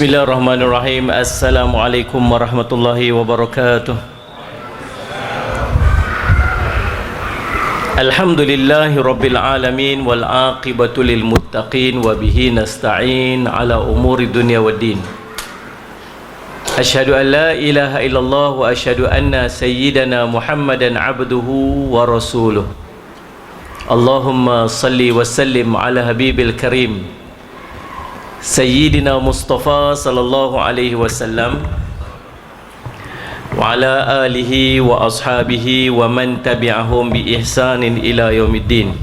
Bismillahirrahmanirrahim. Assalamualaikum warahmatullahi wabarakatuh. Alhamdulillahi rabbil alamin wal aqibatu lil muttaqin wa bihi nasta'in ala umuri dunya waddin. Asyhadu an la ilaha illallah wa asyhadu anna sayyidana Muhammadan abduhu wa rasuluh. Allahumma salli wa sallim ala habibil karim Sayyidina Mustafa sallallahu alaihi wasallam wa ala alihi wa ashabihi wa man tabi'ahum bi ihsanin ila yaumiddin.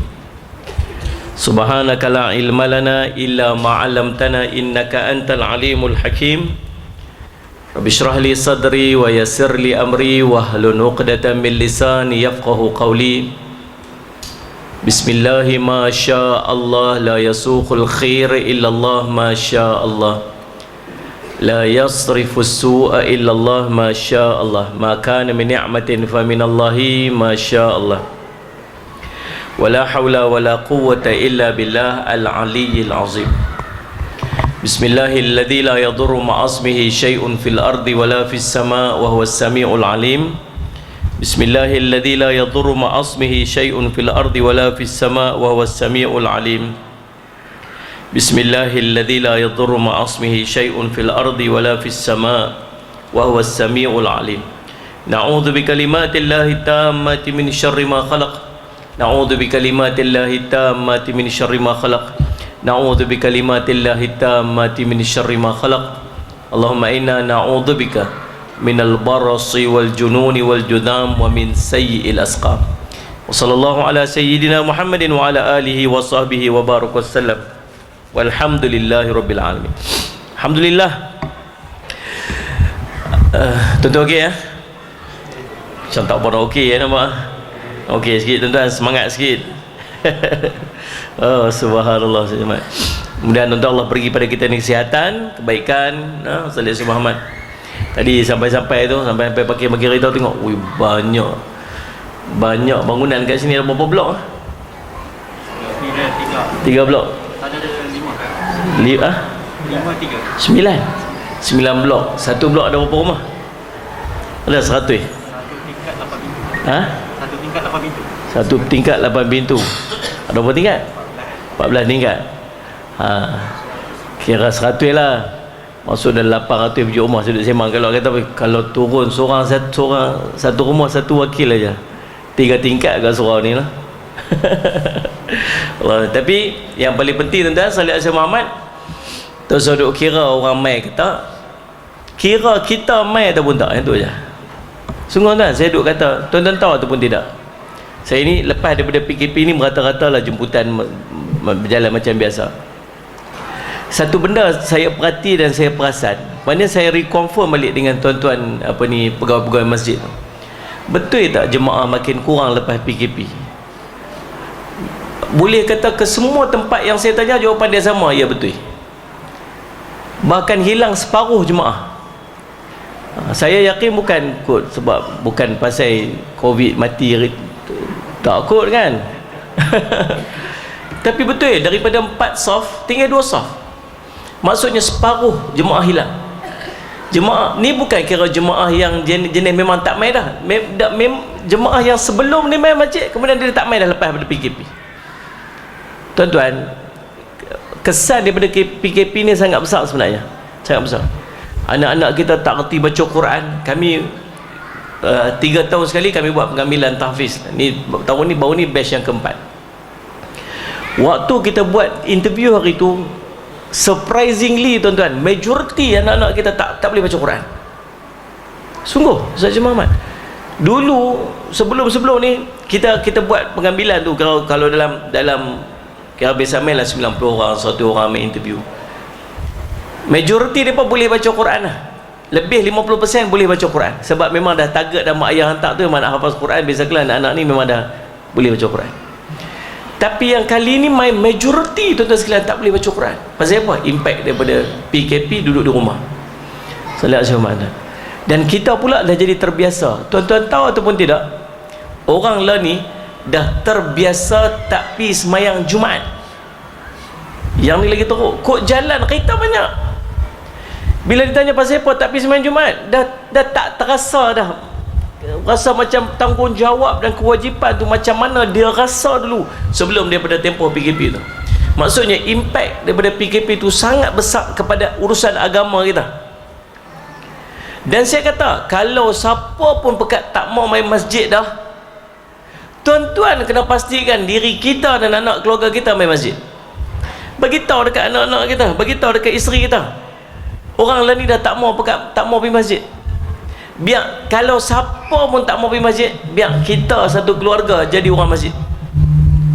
Subhanaka la ilma lana illa ma 'allamtana innaka antal alimul hakim. Rabbi shrah li sadri wa yassir li amri wahlul 'uqdatam min lisani yafqahu qawli. Bismillahi ma sya Allah la yasuqul khair illallah ma sya Allah la yasrifu su'a illallah ma sya Allah ma kana min ni'matin fa minallahi ma sya Allah wa la hawla wa la quwwata illa billah al-aliyyil azim. Bismillahilladzi la yadurru ma'asmihi syai'un fil ardi wa la fis sama' wa huwas sami'ul alim. Bismillahilladzi la yadurru ma'asmihi syai'un fil ardi wa la fis sama' wa huwas sami'ul alim. Bismillahilladzi la yadurru ma'asmihi syai'un fil ardi wa la fis sama' wa huwas sami'ul alim. Na'udzu bikalimatillahi tammati min syarri ma khalaq. Na'udzu bikalimatillahi tammati min syarri ma khalaq. Na'udzu bikalimatillahi tammati min syarri ma khalaq. Allahumma inna na'udzu bika minal barasi wal jununi wal judam wa min sayyi'il asqam. Wa sallallahu ala sayyidina Muhammadin wa ala alihi wa sahbihi wa barak wassalam. Walhamdulillahi rabbil alamin. Alhamdulillah. Tuan-tuan okey ya? Macam tak pernah okey ya nampak. Okey sikit tuan-tuan, semangat sikit. Oh subhanallah. Kemudian tuan-tuan Allah beri pada kita ni kesihatan, kebaikan. Sallallahu alaihi Muhammad. Tadi sampai-sampai tu, sampai pagi kita tengok, ui banyak bangunan kat sini. Ada berapa blok? 3 blok. Ada 5. 9 blok. Satu blok ada berapa rumah? Ada 100. Satu tingkat 8 pintu. Satu tingkat 8 pintu. Satu tingkat 8 pintu. Ada berapa tingkat? 14 tingkat. Kira 100 lah. Maksud dalam 800 biji rumah. Saya duduk sembang, kalau turun satu rumah satu wakil aja, 3 tingkat kat surau ni lah. Tapi yang paling penting tuan-tuan, salih asal Muhammad. Terus saya duduk kira orang mai ke tak, kira kita mai ataupun tak, yang tu aja. Sungguh tuan, saya duduk kata, tuan-tuan tahu ataupun tidak, saya ni lepas daripada PKP ni merata-rata lah jemputan berjalan macam biasa. Satu benda saya perhati dan saya perasan, maknanya saya reconfirm balik dengan tuan-tuan pegawai-pegawai masjid. Betul tak jemaah makin kurang lepas PKP? Boleh kata ke semua tempat yang saya tanya jawapan dia sama, ya betul. Bahkan hilang separuh jemaah. Saya yakin bukan kot sebab bukan pasal COVID mati, tak kot kan. Tapi betul, daripada 4 saf tinggal 2 saf. Maksudnya separuh jemaah hilang. Jemaah ni bukan kira jemaah yang jenis memang tak main dah. Jemaah yang sebelum ni main masjid, kemudian dia tak main dah lepas daripada PKP. Tuan-tuan, kesan daripada PKP ni sangat besar sebenarnya. Sangat besar. Anak-anak kita tak reti baca Quran. Kami 3 tahun sekali kami buat pengambilan tahfiz. Ni tahun ni baru ni batch yang keempat. Waktu kita buat interview hari tu, surprisingly tuan-tuan, majoriti anak-anak kita tak boleh baca Quran. Sungguh Ustaz Muhammad. Dulu sebelum ni kita buat pengambilan tu, kalau dalam kira biasa main lah 90 orang, 100 orang main interview. Majoriti mereka boleh baca Quran lah. Lebih 50% boleh baca Quran. Sebab memang dah target dah mak ayah hantar tu memang nak hafaz Quran. Biasalah anak-anak ni memang dah boleh baca Quran. Tapi yang kali ni majoriti tuan-tuan sekalian tak boleh baca Quran. Pasal apa? Impact daripada PKP, duduk di rumah. Salat Jumaat. Dan kita pula dah jadi terbiasa. Tuan-tuan tahu ataupun tidak, orang lah ni dah terbiasa tak pergi semayang Jumaat. Yang ni lagi teruk, kok jalan kereta banyak. Bila ditanya pasal apa tak pergi sembahyang Jumaat, dah tak terasa dah. Rasa macam tanggungjawab dan kewajipan tu macam mana dia rasa dulu sebelum daripada tempoh PKP tu. Maksudnya impact daripada PKP tu sangat besar kepada urusan agama kita. Dan saya kata, kalau siapa pun pekat tak mau main masjid dah, tuan-tuan kena pastikan diri kita dan anak keluarga kita main masjid. Beritahu dekat anak-anak kita, beritahu dekat isteri kita, orang lain ni dah tak mau pekat, tak mau pergi masjid. Biar kalau siapa pun tak mau pergi masjid, biar kita satu keluarga jadi orang masjid.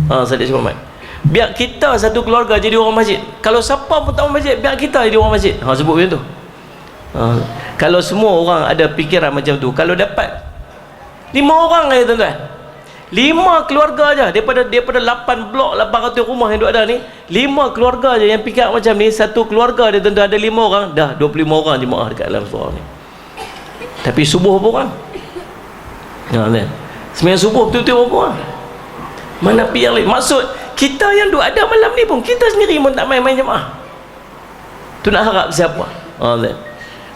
Sadiq Syekh Muhammad, biar kita satu keluarga jadi orang masjid. Kalau siapa pun tak mau masjid, biar kita jadi orang masjid. Sebut macam tu. Kalau semua orang ada fikiran macam tu, kalau dapat 5 orang aja tuan-tuan, 5 keluarga aja daripada 8 blok 800 rumah yang duk ada ni, 5 keluarga aja yang fikir macam ni, satu keluarga dia tuan-tuan ada 5 orang, dah 25 orang jemaah dekat dalam surau ni. Tapi subuh berapa orang? Sembahyang subuh betul-betul berapa orang? Mana pi yang lain? Maksud kita yang duk ada malam ni pun, kita sendiri pun tak main-main jemaah. Tu nak harap siapa?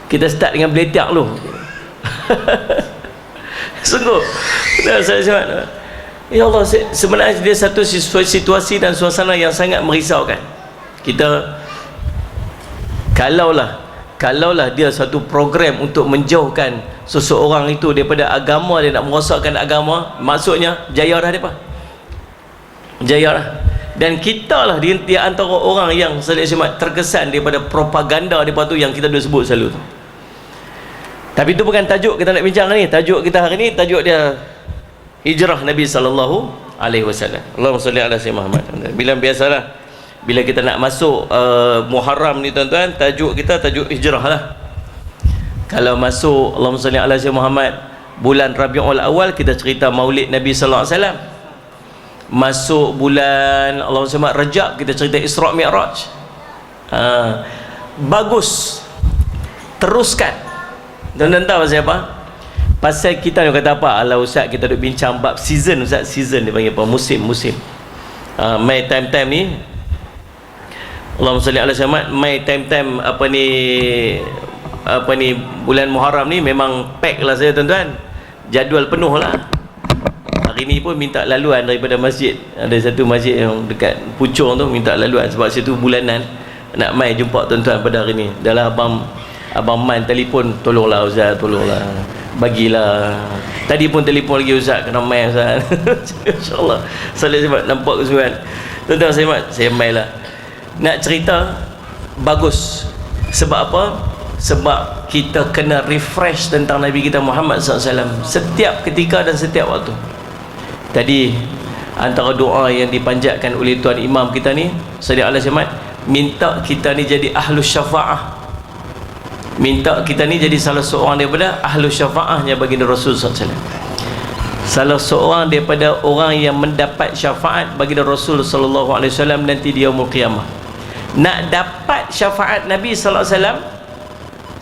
Kita start dengan beletiak dulu. Sungguh saya cakap, ya Allah, sebenarnya dia satu situasi dan suasana yang sangat merisaukan kita. Kalaulah dia satu program untuk menjauhkan seseorang itu daripada agama, dia nak merosakkan agama, maksudnya jaya dah depa, jaya dah. Dan kita lah di antara orang yang terkesan daripada propaganda depa tu yang kita dah sebut selalu tu. Tapi itu bukan tajuk kita nak bincang ni. Tajuk kita hari ni, tajuk dia hijrah Nabi sallallahu alaihi wasallam. Allahumma salli ala sayyidina Muhammad. Bila biasalah bila kita nak masuk Muharram ni tuan-tuan, tajuk kita tajuk hijrah lah. Kalau masuk Allahumma salli ala sayyidina Muhammad bulan Rabiul Awal, kita cerita Maulid Nabi sallallahu alaihi wasallam. Masuk bulan Allahumma salli Rajab, kita cerita Isra Mi'raj. Bagus. Teruskan. Tuan-tuan tahu pasal apa? Pasal kita ni kata apa? Alah Ustaz, kita duk bincang bab season Ustaz. Season dia panggil apa? Musim. My time ni, Allahumma salli ala sayyidina, my time apa ni bulan Muharram ni memang pack lah saya tuan-tuan. Jadual penuh lah. Hari ni pun minta laluan daripada masjid. Ada satu masjid yang dekat Puchong tu, minta laluan sebab situ bulanan nak mai jumpa tuan-tuan pada hari ni. Dalam Abang Man telefon, tolonglah Ustaz, tolonglah, bagilah. Tadi pun telefon lagi, Ustaz kena mai Ustaz. InsyaAllah saya nampak kesuruhan tuan-tuan. Saya mai lah. Nak cerita bagus. Sebab apa? Sebab kita kena refresh tentang Nabi kita Muhammad SAW setiap ketika dan setiap waktu. Tadi antara doa yang dipanjatkan oleh Tuan Imam kita ni, Sallallahu Alaihi Wasallam, minta kita ni jadi ahlu syafa'ah, minta kita ni jadi salah seorang daripada ahlu syafa'ahnya baginda Rasul SAW, salah seorang daripada orang yang mendapat syafaat baginda Rasul sallallahu alaihi wasallam nanti di yaumul qiyamah. Nak dapat syafaat Nabi sallallahu alaihi wasallam,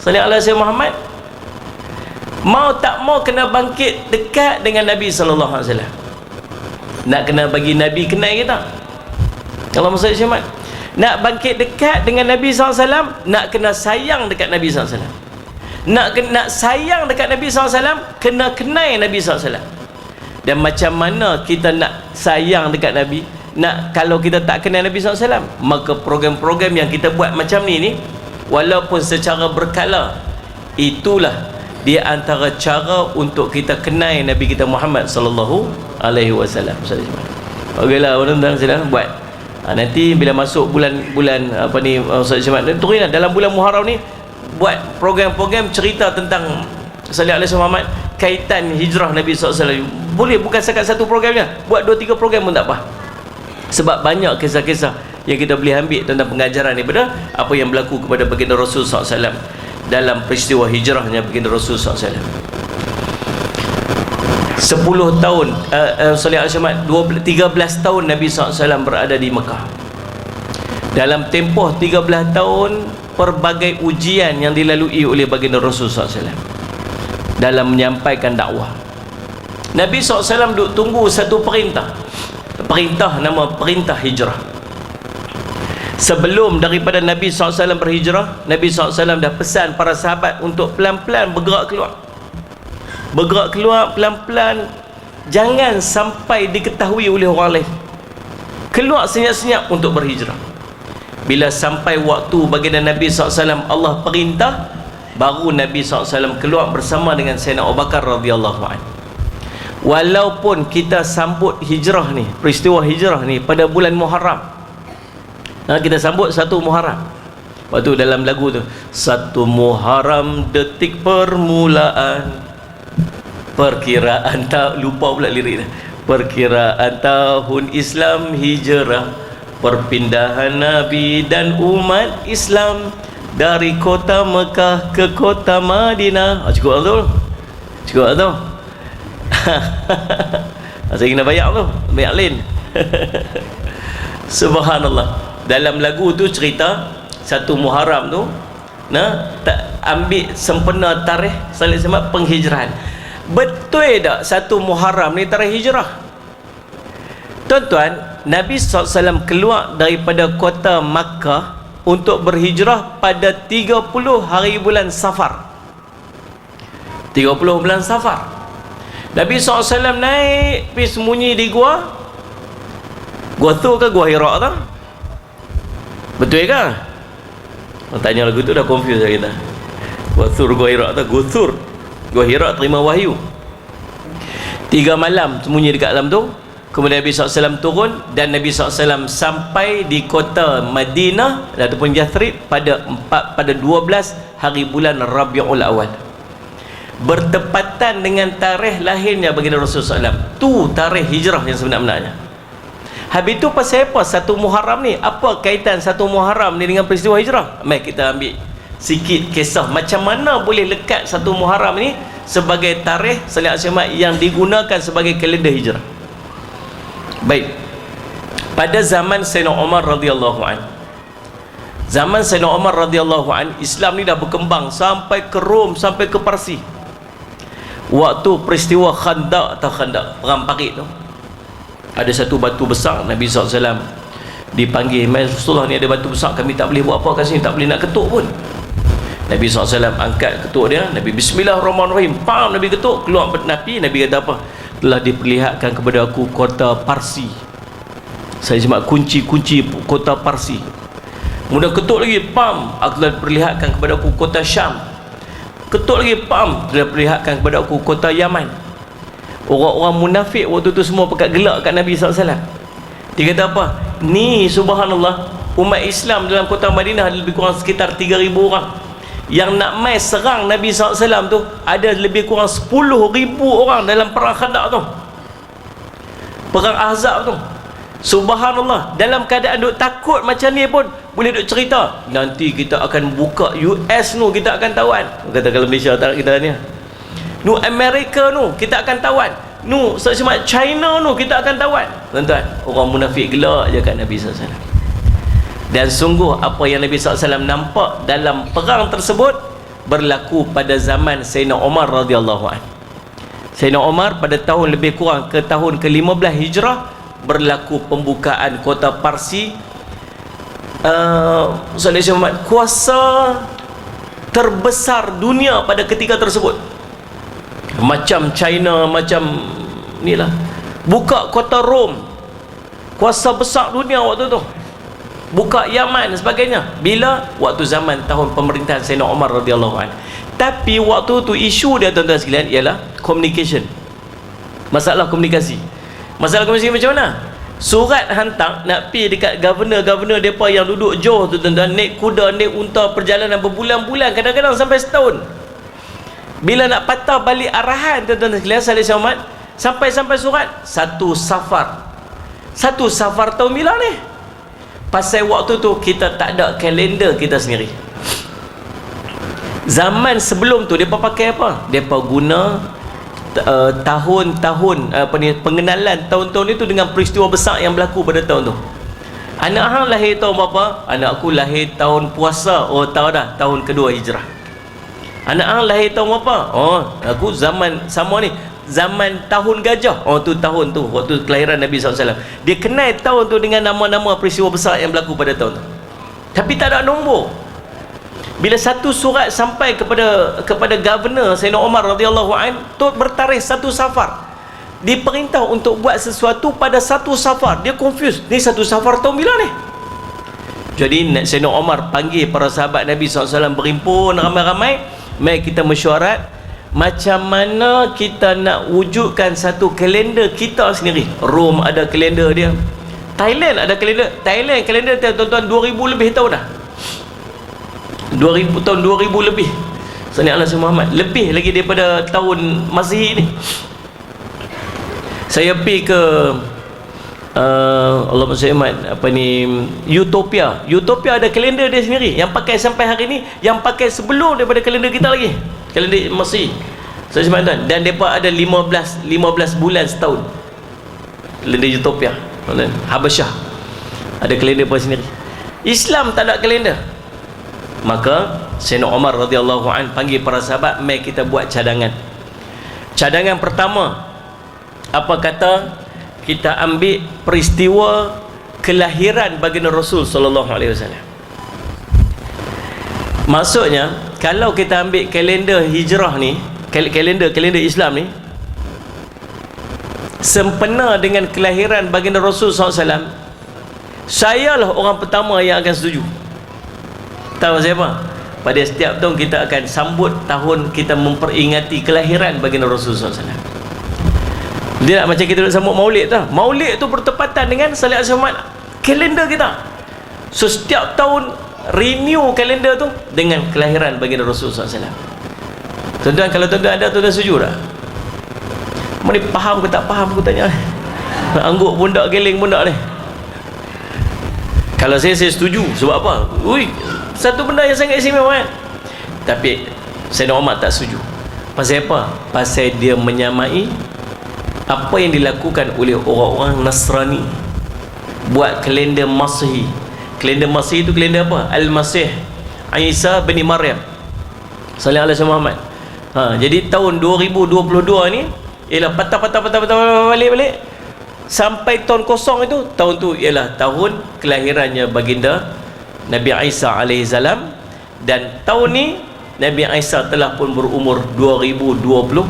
sallallahu alaihi wasallam Muhammad, mau tak mau kena bangkit dekat dengan Nabi sallallahu alaihi wasallam. Nak kena bagi Nabi kenal kita. Kalau maksud Syekh, nak bangkit dekat dengan Nabi SAW, nak kena sayang dekat Nabi SAW. Nak sayang dekat Nabi SAW, kena kenal Nabi SAW. Dan macam mana kita nak sayang dekat Nabi? Kalau kita tak kenal Nabi SAW, maka program-program yang kita buat macam ni walaupun secara berkala, itulah di antara cara untuk kita kenal Nabi kita Muhammad sallallahu alaihi wasallam. Okeylah, tuan-tuan sedang buat. Nanti bila masuk bulan apa ni Ustaz Syamad, turunlah dalam bulan Muharram ni buat program-program cerita tentang Sallallahu Alaihi Wasallam, kaitan hijrah Nabi SAW. Boleh, bukan sekat satu programnya, buat 2-3 program pun tak apa. Sebab banyak kisah-kisah yang kita boleh ambil tentang pengajaran daripada apa yang berlaku kepada baginda Rasul SAW dalam peristiwa hijrahnya baginda Rasul SAW. 10 tahun Sallallahu Alaihi Wasallam, 13 tahun Nabi SAW berada di Mekah. Dalam tempoh 13 tahun, pelbagai ujian yang dilalui oleh baginda Rasul SAW dalam menyampaikan dakwah. Nabi SAW duk tunggu satu perintah nama perintah hijrah. Sebelum daripada Nabi SAW berhijrah, Nabi SAW dah pesan para sahabat untuk pelan-pelan bergerak keluar. Bergerak keluar pelan-pelan, jangan sampai diketahui oleh orang lain. Keluar senyap-senyap untuk berhijrah. Bila sampai waktu baginda Nabi SAW, Allah perintah, baru Nabi SAW keluar bersama dengan Sayyidina Abu Bakar radhiyallahu anhu. Walaupun kita sambut hijrah ni, peristiwa hijrah ni pada bulan Muharram, kita sambut 1 Muharram. Waktu dalam lagu tu, 1 Muharram detik permulaan, perkiraan tak lupa pula lirik dah. Perkiraan tahun Islam hijrah, perpindahan Nabi dan umat Islam dari kota Mekah ke kota Madinah. Cukup tu. Cukup tu. Saya kena bayar tu, bayar lain. Subhanallah. Dalam lagu tu cerita 1 Muharram tu, tak ambil sempena tarikh saling semat penghijrahan. Betul tak 1 Muharram ni tarikh hijrah? Tuan-tuan, Nabi SAW keluar daripada kota Makkah untuk berhijrah pada 30 hari bulan Safar. 30 bulan Safar. Nabi SAW naik pergi sembunyi di gua. Gua Thur ke gua Hira tak? Betul ke? Orang tanya lagu tu dah confuse lah kita. Gua Thur, gua Hira tak? Gua Thur, gua Hira terima wahyu. 3 malam sembunyi dekat dalam tu. Kemudian Nabi SAW turun dan Nabi SAW sampai di kota Madinah ataupun Yathrib pada 12 hari bulan Rabiul Awal, bertepatan dengan tarikh lahirnya baginda Rasulullah SAW. Tu tarikh hijrah yang sebenarnya. Habis tu pasal apa 1 Muharram ni? Apa kaitan 1 Muharram ni dengan peristiwa hijrah? Mari kita ambil sikit kisah macam mana boleh lekat 1 Muharram ni sebagai tarikh salih asyamat yang digunakan sebagai kalender hijrah. Baik, pada zaman Sayyidina Umar radhiyallahu an, zaman Sayyidina Umar radhiyallahu an, Islam ni dah berkembang sampai ke Rom, sampai ke Parsi. Waktu peristiwa Khandaq atau Khandaq, perang parit tu, ada satu batu besar. Nabi SAW dipanggil, Rasulullah ni ada batu besar, kami tak boleh buat apa kat sini, tak boleh nak ketuk pun. Nabi SAW angkat ketuk dia, Nabi Bismillahirrahmanirrahim, pam, Nabi ketuk, keluar api. Nabi kata apa? Telah diperlihatkan kepada aku kota Parsi. Saya cuma kunci-kunci kota Parsi. Kemudian ketuk lagi, pam, aku telah diperlihatkan kepada aku kota Syam. Ketuk lagi, pam, telah diperlihatkan kepada aku kota Yaman. Orang-orang munafik waktu tu semua pekat gelak kat Nabi SAW. Dia kata apa? Ni subhanallah, umat Islam dalam kota Madinah ada lebih kurang sekitar 3,000 orang. Yang nak mai serang Nabi SAW tu ada lebih kurang 10,000 orang dalam perang Khandaq tu, perang Ahzab tu. Subhanallah, dalam keadaan duk takut macam ni pun boleh duk cerita, nanti kita akan buka US nu, kita akan tawan. Kata kalau Malaysia tak kita ni, nu Amerika nu kita akan tawan, nu semua China nu kita akan tawan. Tuan-tuan, orang munafik gelak je kat Nabi SAW. Dan sungguh apa yang Nabi SAW nampak dalam perang tersebut berlaku pada zaman Sayyidina Umar radhiyallahu anhu. Sayyidina Umar pada tahun lebih kurang ke tahun ke-15 Hijrah berlaku pembukaan kota Parsi. Kuasa terbesar dunia pada ketika tersebut, macam China, macam inilah, buka kota Rom, kuasa besar dunia waktu tu, buka Yaman dan sebagainya. Bila? Waktu zaman tahun pemerintahan Sayyidina Umar radhiyallahu anhu. Tapi waktu tu isu dia tuan-tuan sekalian ialah communication, masalah komunikasi. Masalah komunikasi macam mana? Surat hantar nak pergi dekat governor depa yang duduk Johor tu tuan-tuan, naik kuda, naik unta, perjalanan berbulan-bulan, kadang-kadang sampai setahun. Bila nak patah balik arahan tuan-tuan sekalian salih selamat, sampai surat 1 Safar tahun bila ni? Pasal waktu tu kita tak ada kalender kita sendiri. Zaman sebelum tu depa pakai apa? Depa guna tahun-tahun pengenalan tahun-tahun itu dengan peristiwa besar yang berlaku pada tahun tu. Anak hang lahir tahun berapa? Anak aku lahir tahun puasa. Oh, tahu dah, tahun kedua Hijrah. Anak hang lahir tahun berapa? Oh, aku zaman sama ni, zaman tahun gajah. Oh, tu tahun tu waktu kelahiran Nabi SAW. Dia kenal tahun tu dengan nama-nama peristiwa besar yang berlaku pada tahun tu. tapi tak ada nombor. Bila satu surat sampai kepada governor Sayyidina Umar radhiyallahu an, tu bertarikh 1 Safar. Diperintah untuk buat sesuatu pada 1 Safar. Dia confused, ni 1 Safar tahun bila ni? Jadi Sayyidina Umar panggil para sahabat Nabi SAW berhimpun ramai-ramai, mari kita mesyuarat macam mana kita nak wujudkan satu kalender kita sendiri. Rom ada kalender dia, Thailand ada kalender. Thailand kalender dia tuan-tuan 2000 lebih tahun dah. 2000 tahun 2000 lebih. Sallallahu alaihi Muhammad, lebih lagi daripada tahun Masihi ni. Saya pergi ke Allah SWT, apa ni, Utopia. Utopia ada kalender dia sendiri yang pakai sampai hari ni, yang pakai sebelum daripada kalender kita lagi, kalender Masihi. Saya sebutkan, dan mereka ada 15 bulan setahun, kalender Utopia. Habasyah ada kalender pun sendiri. Islam tak ada kalender. Maka Sayyidina Umar radhiyallahu an panggil para sahabat, mari kita buat cadangan. Cadangan pertama, apa kata kita ambil peristiwa kelahiran baginda Rasul sallallahu alaihi wasallam. Maksudnya kalau kita ambil kalender hijrah ni, kalender Islam ni sempena dengan kelahiran baginda Rasul SAW, sayalah orang pertama yang akan setuju. Tahu siapa? Pada setiap tahun kita akan sambut tahun kita memperingati kelahiran baginda Rasul SAW. Dia nak macam kita nak sambut maulid tu. Maulid tu bertepatan dengan Salih Al-Syamad, kalender kita. So setiap tahun renew kalender tu dengan kelahiran baginda Rasul SAW. Tuan-tuan, kalau tuan-tuan ada, tuan-tuan setuju tak? Mana faham ke tak faham, aku tanya. Angguk pun tak, geleng pun tak ni. Kalau saya setuju. Sebab apa? Ui, satu benda yang sangat istimewa kan? Tapi Sayyidina Umar tak setuju. Pasal apa? Pasal dia menyamai apa yang dilakukan oleh orang-orang Nasrani, buat kalender Masihi. Kalender Masihi itu kalender apa? Al-Masih Isa bin Maryam sallallahu alaihi Muhammad. Jadi tahun 2022 ni ialah patah balik sampai tahun kosong itu. Tahun tu ialah tahun kelahirannya baginda Nabi Isa alaihi salam, dan tahun ni Nabi Isa telah pun berumur 2022.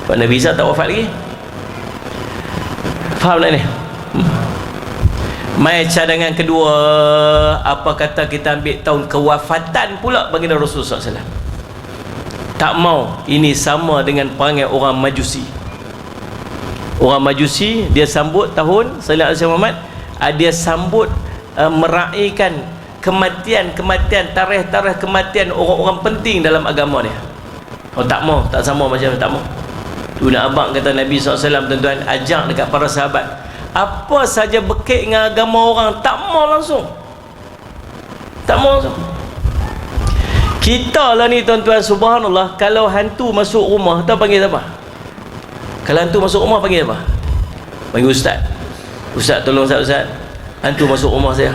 Pak Nabi Isa tak wafat lagi. Faham tak ni? Mai cadangan kedua, apa kata kita ambil tahun kewafatan pula baginda Rasulullah SAW. Tak mau ini sama dengan perangai orang Majusi. Orang Majusi dia sambut tahun Sallallahu Alaihi Muhammad, dia sambut meraihkan kematian, tarikh kematian orang-orang penting dalam agama dia. Oh tak mau, tak sama macam tak mau. Tu nak abang kata Nabi SAW, tuan-tuan, ajak dekat para sahabat, apa saja berkait dengan agama orang tak mau langsung. Tak mau langsung. Kita lah ni tuan-tuan, subhanallah, kalau hantu masuk rumah, tahu panggil apa? Kalau hantu masuk rumah panggil apa? Panggil ustaz. Ustaz tolong ustaz, hantu masuk rumah saya.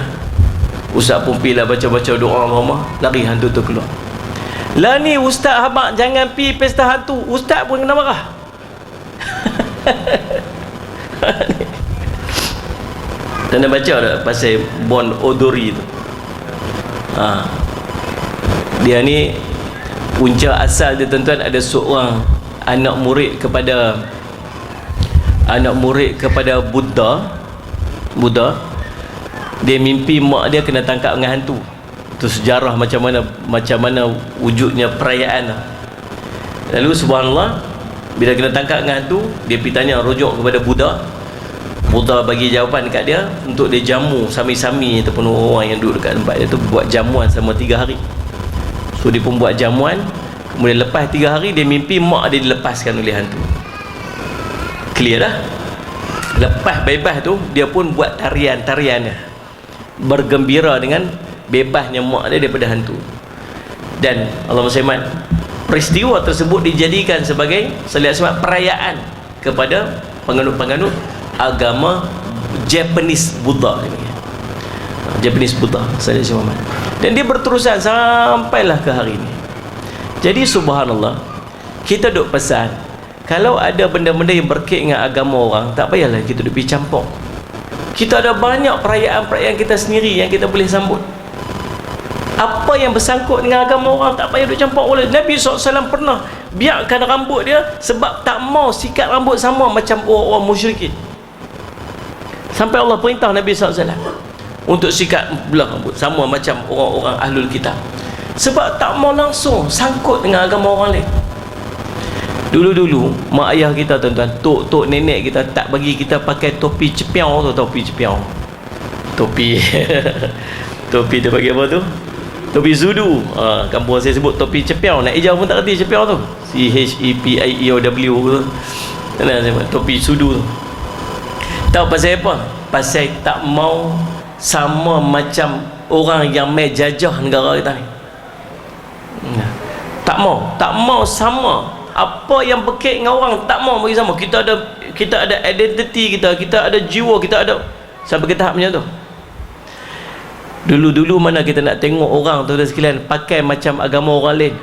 Ustaz pun pilih baca-baca doa rumah, lari hantu tu keluar. Lah ni ustaz habaq jangan pi pesta hantu, ustaz pun kena marah. Tanda baca tak pasal Bon Odori tu? Dia ni punca asal dia tuan-tuan, ada seorang anak murid kepada Buddha. Dia mimpi mak dia kena tangkap dengan hantu. Itu sejarah macam mana wujudnya perayaan. Lalu subhanallah, bila kena tangkap dengan hantu, dia pergi tanya, rujuk kepada Buddha. Buddha bagi jawapan dekat dia untuk dia jamu sami-sami ataupun orang yang duduk dekat tempat dia tu, buat jamuan selama 3 hari. So dia pun buat jamuan. Kemudian lepas 3 hari, dia mimpi mak dia dilepaskan oleh hantu. Clear dah? Lepas bebas tu, dia pun buat tarian-tarian dia, bergembira dengan bebasnya mak dia daripada hantu. Dan Allah SWT, peristiwa tersebut dijadikan sebagai perayaan kepada penganut-penganut agama Japanese Buddha ini. Japanese Buddha sallallahu. Dan dia berterusan sampailah ke hari ini. Jadi subhanallah, kita duk pesan, kalau ada benda-benda yang berkait dengan agama orang, tak payahlah kita duk pergi campur. Kita ada banyak perayaan-perayaan kita sendiri yang kita boleh sambut. Apa yang bersangkut dengan agama orang tak payah duk campur oleh. Nabi SAW pernah biarkan rambut dia sebab tak mau sikat rambut sama macam orang-orang musyrikin. Sampai Allah perintah Nabi SAW untuk sikat belah rambut sama macam orang-orang ahlul kitab, sebab tak mau langsung sangkut dengan agama orang lain. Dulu-dulu mak ayah kita, tuan-tuan, tok nenek kita tak bagi kita pakai topi cepiau tu. Topi cepiau, topi topi tu bagi apa tu? Topi zudu. Kampung saya sebut topi cepiau. Nak ejau pun tak reti cepiau tu. CHEPIEOW tu. Topi sudu tu. Tahu pasal apa? Pasal tak mau sama macam orang yang mai jajah negara kita ni. Tak mau sama. Apa yang berkait dengan orang tak mau bagi sama. Kita ada identiti kita ada jiwa, kita ada sampai ke tahap macam tu. Dulu mana kita nak tengok orang tu sekalian pakai macam agama orang lain.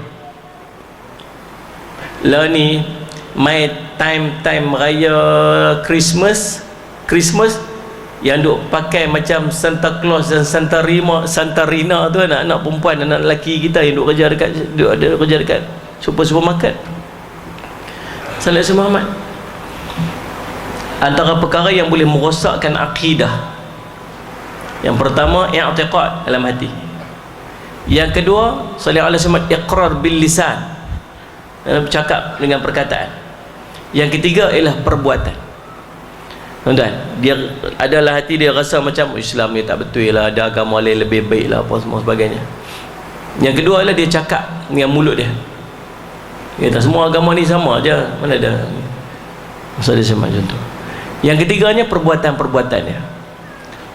Lah ni mai time raya Christmas yang duk pakai macam Santa Claus dan Santa Rina tu, anak-anak perempuan, anak lelaki kita yang duk kerja dekat supermarket. Sallallahu alaihi Muhammad. Antara perkara yang boleh merosakkan akidah, yang pertama i'tiqad dalam hati. Yang kedua, sallallahu alaihi wasallam, iqrar bil lisan, bercakap dengan perkataan. Yang ketiga ialah perbuatan. Tuan-tuan, dia adalah hati dia rasa macam Islam ni tak betul lah, ada agama lain lebih baik lah, apa semua sebagainya. Yang kedua ialah dia cakap dengan mulut dia. Kata semua agama ni sama aja, mana ada masalah sama macam tu. Yang ketiganya perbuatan-perbuatan dia.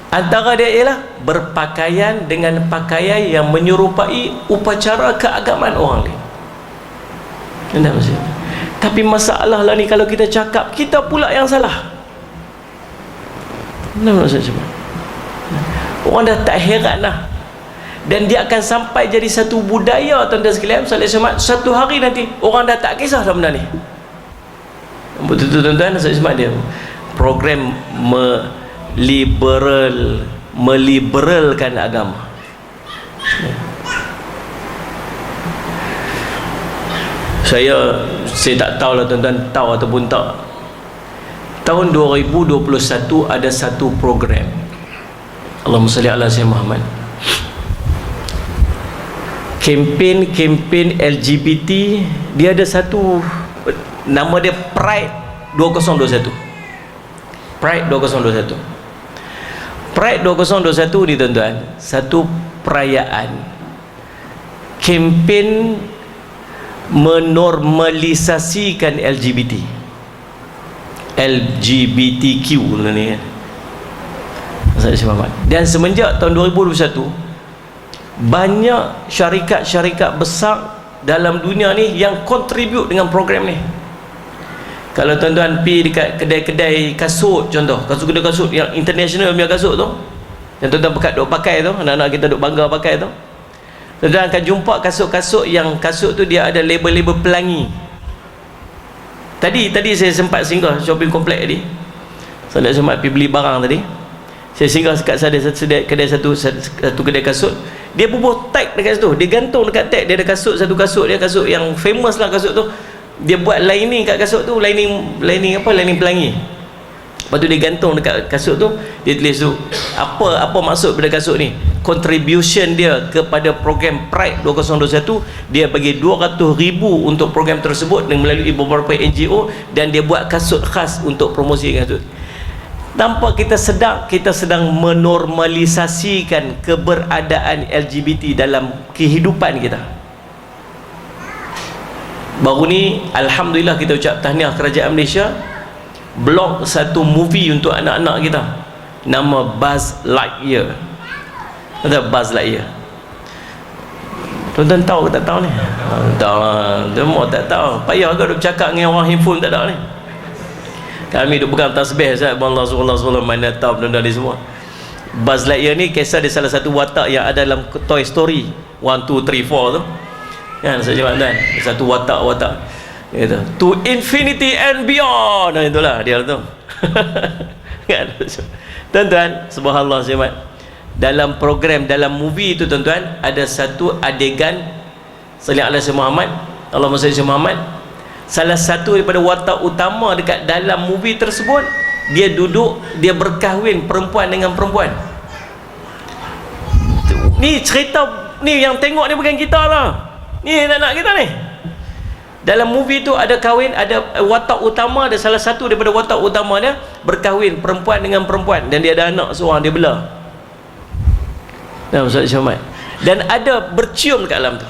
Antara dia ialah berpakaian dengan pakaian yang menyerupai upacara keagamaan orang lain. Kenapa maksud? Tapi masalah lah ni, kalau kita cakap, kita pula yang salah. Kenapa maksud? Orang dah tak heran lah. Dan dia akan sampai jadi satu budaya, tuan-tuan sekalian. Satu hari nanti orang dah tak kisah dah benda ni. Betul-betul tuan-tuan, dia program meliberalkan agama. Saya tak tahulah tuan-tuan tahu ataupun tak. Tahun 2021 ada satu program, Allahumma salli ala sayyidina Muhammad, kempen LGBT. Dia ada satu, nama dia Pride 2021. Pride 2021. Pride 2021 ni tuan-tuan, satu perayaan kempen menormalisasikan LGBTQ ni kan. Dan semenjak tahun 2021, banyak syarikat-syarikat besar dalam dunia ni yang kontribut dengan program ni. Kalau tuan-tuan pergi dekat kedai-kedai kasut, contoh kedai kasut yang international punya kasut tu, yang tuan-tuan duk pakai tu, anak-anak kita duk bangga pakai tu, tuan-tuan akan jumpa kasut-kasut yang kasut tu dia ada label-label pelangi. Tadi saya sempat singgah shopping komplek tadi. Saya sempat pergi beli barang tadi. Saya singgah dekat satu kedai kasut. Dia bubuh tag dekat situ. Dia gantung dekat tag dia ada kasut, satu kasut dia, kasut yang famous lah kasut tu. Dia buat lining kat kasut tu, lining pelangi. Lepas tu dia gantung dekat kasut tu, dia tulis tu apa maksud pada kasut ni, contribution dia kepada program Pride 2021. Dia bagi 200,000 untuk program tersebut dengan melalui beberapa NGO, dan dia buat kasut khas untuk promosi kasut. Tanpa kita sedang menormalisasikan keberadaan LGBT dalam kehidupan kita. Baru ni alhamdulillah kita ucap tahniah kerajaan Malaysia blok satu movie untuk anak-anak kita, nama Buzz Lightyear. Ada Buzz Lightyear. Tuan-tuan tahu ke tak tahu ni? Tahu lah. Semua tak tahu. Payah agak duk bercakap dengan orang handphone tak tahu ni. Kami duk pegang tasbih Ustaz, Allah SWT mana tahu benda ni semua. Buzz Lightyear ni kisah dia salah satu watak yang ada dalam Toy Story 1, 2, 3, 4 tu. Kan saya cakap kan, satu watak gitu. To infinity and beyond. Itulah dia tu. Kan. Tuan-tuan, subhanallah Syekh, dalam program, dalam movie itu tuan-tuan, ada satu adegan sallallahu alaihi Muhammad, Allahumma salli ala Muhammad. Salah satu daripada watak utama dekat dalam movie tersebut, dia duduk, dia berkahwin perempuan dengan perempuan. Ni cerita ni, yang tengok ni bukan kita lah, ni anak-anak kita ni. Dalam movie tu ada kahwin, ada watak utama, ada salah satu daripada watak utama dia berkahwin perempuan dengan perempuan, dan dia ada anak seorang, dia belah. Ustaz Syamad, dan ada bercium kat dalam tu.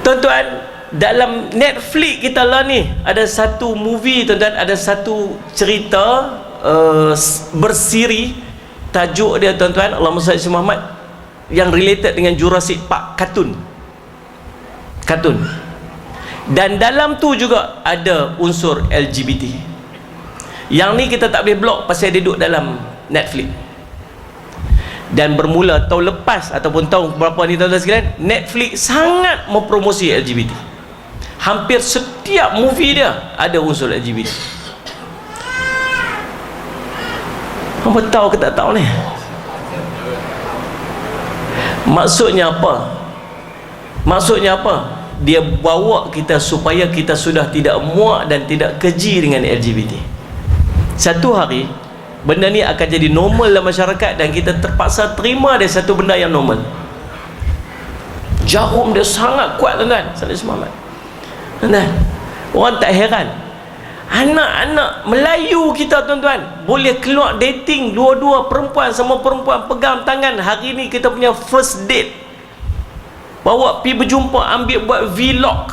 Tuan-tuan, dalam Netflix kita lah ni ada satu movie tuan-tuan, ada satu cerita bersiri, tajuk dia tuan-tuan, Allahumma salli ala Muhammad, yang related dengan Jurassic Park, kartun. Dan dalam tu juga ada unsur LGBT. Yang ni kita tak boleh blok pasal dia duduk dalam Netflix. Dan bermula tahun lepas ataupun tahun berapa ni tuan-tuan sekalian, Netflix sangat mempromosi LGBT. Hampir setiap movie dia ada unsur LGBT. Apa tahu ke tak tahu ni? Maksudnya apa? Dia bawa kita supaya kita sudah tidak muak dan tidak keji dengan LGBT. Satu hari benda ni akan jadi normal dalam masyarakat, dan kita terpaksa terima dia satu benda yang normal. Jarum dia sangat kuat tuan-tuan. Tuan-tuan, orang tak heran, anak-anak Melayu kita tuan-tuan boleh keluar dating, dua-dua perempuan sama perempuan, pegang tangan. Hari ni kita punya first date, bawa pergi berjumpa, ambil buat vlog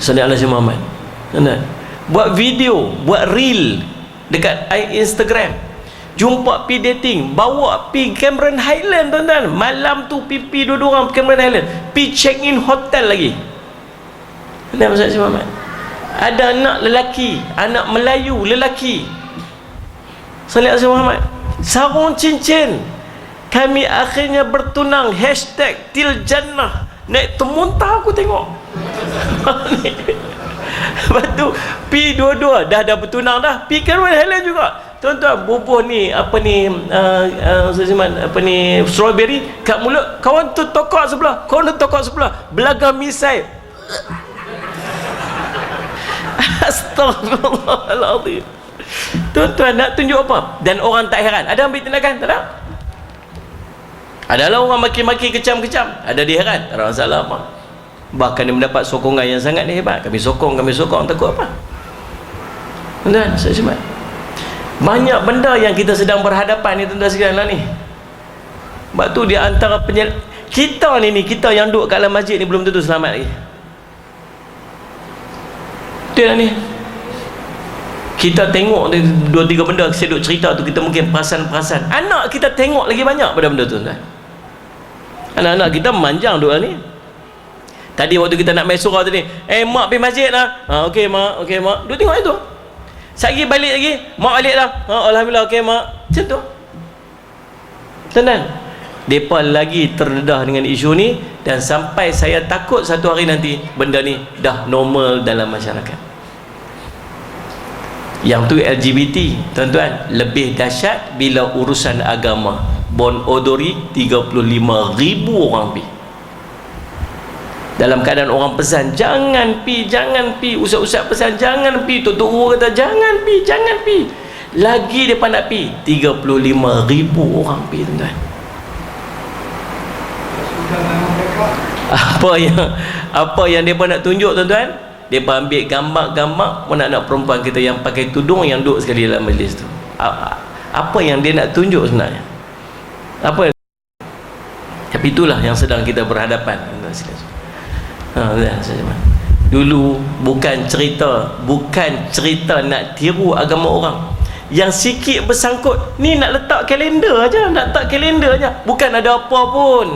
sallallahu alaihi Muhammad, buat video, buat reel dekat Instagram, jumpa pergi dating, bawa pergi Cameron Highland tuan-tuan, malam tu pipi dua-dua orang Cameron Highland, pergi check in hotel lagi. Maksud Muhammad, ada anak lelaki, anak Melayu lelaki sallallahu alaihi Muhammad, sarung cincin, kami akhirnya bertunang, hashtag til jannah, naik termuntah aku tengok. Lepas tu pi dua-dua dah bertunang dah, pi Cameron Highland juga tuan-tuan, bubuh ni apa ni apa ni strawberry kat mulut, kawan tu tokak sebelah, kawan tu tokak sebelah, belaga misai. Astagfirullahaladzim. Tuan-tuan, nak tunjuk apa? Dan orang tak heran. Ada ambil tindakan? Tak ada. Adalah orang maki-maki, kecam-kecam, ada dia heran, tak ada masalah apa. Bahkan dia mendapat sokongan yang sangat hebat. Kami sokong, takut apa? Tuan-tuan, saya sebut banyak benda yang kita sedang berhadapan ni tuan-tuan sekalian lah ni. Sebab tu dia antara kita ni kita yang duduk kat dalam masjid ni belum tentu selamat lagi. Betul ni. Kita tengok dua tiga benda saya duduk cerita tu, kita mungkin perasan. Anak kita tengok lagi banyak benda-benda tu tuan. Anak-anak kita memanjang doa ni. Tadi waktu kita nak main surau tadi, mak pergi masjid lah. Okey mak. Duk tengok itu. Sekejap balik lagi, mak balik dah. Alhamdulillah, okey mak. Macam tu. Tuan-tuan, mereka lagi terdedah dengan isu ni, dan sampai saya takut satu hari nanti benda ni dah normal dalam masyarakat. Yang tu LGBT tuan-tuan, lebih dahsyat bila urusan agama. Bon Odori 35,000 orang pi. Dalam keadaan orang pesan jangan pi, ustaz-ustaz pesan jangan pi, tok guru kata jangan pi. Lagi depa nak pi, 35,000 orang pi tuan-tuan. Apa yang depa nak tunjuk tuan-tuan? Depa ambil gambar-gambar anak-anak perempuan kita yang pakai tudung yang duduk sekali dalam majlis tu. Apa yang dia nak tunjuk sebenarnya? Apa? Tapi itulah yang sedang kita berhadapan. Dulu bukan cerita nak tiru agama orang. Yang sikit bersangkut ni nak letak kalender aja, bukan ada apa pun.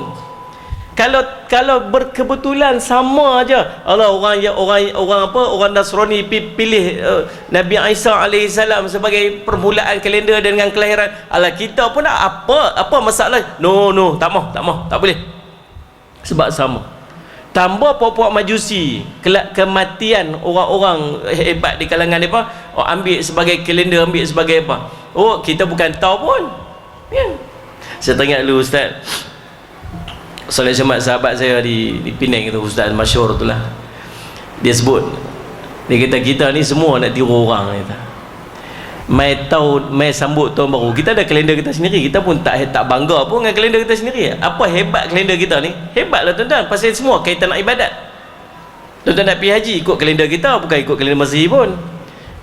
Kalau berkebetulan sama aja, Allah orang Nasrani pilih Nabi Isa alaihissalam sebagai permulaan kalender dengan kelahiran. Allah, kita pun apa masalah? No, tak mau, tak boleh. Sebab sama. Tambah puak-puak majusi, kelak kematian orang-orang hebat di kalangan mereka, ambil sebagai kalender, ambil sebagai apa. Kita bukan tahu pun. Ya. Saya teringat dulu Ustaz Saleh Syamad, sahabat saya di Penang tu, Ustaz masyhur tu lah. Dia sebut, dia kata kita ni semua nak tiru orang, dia kata. Mai sambut tahun baru, kita ada kalender kita sendiri, kita pun tak bangga pun dengan kalender kita sendiri. Apa hebat kalender kita ni? Hebatlah tuan-tuan, pasal semua kaitan nak ibadat. Tuan-tuan nak pergi haji ikut kalender kita, bukan ikut kalender Masihi pun.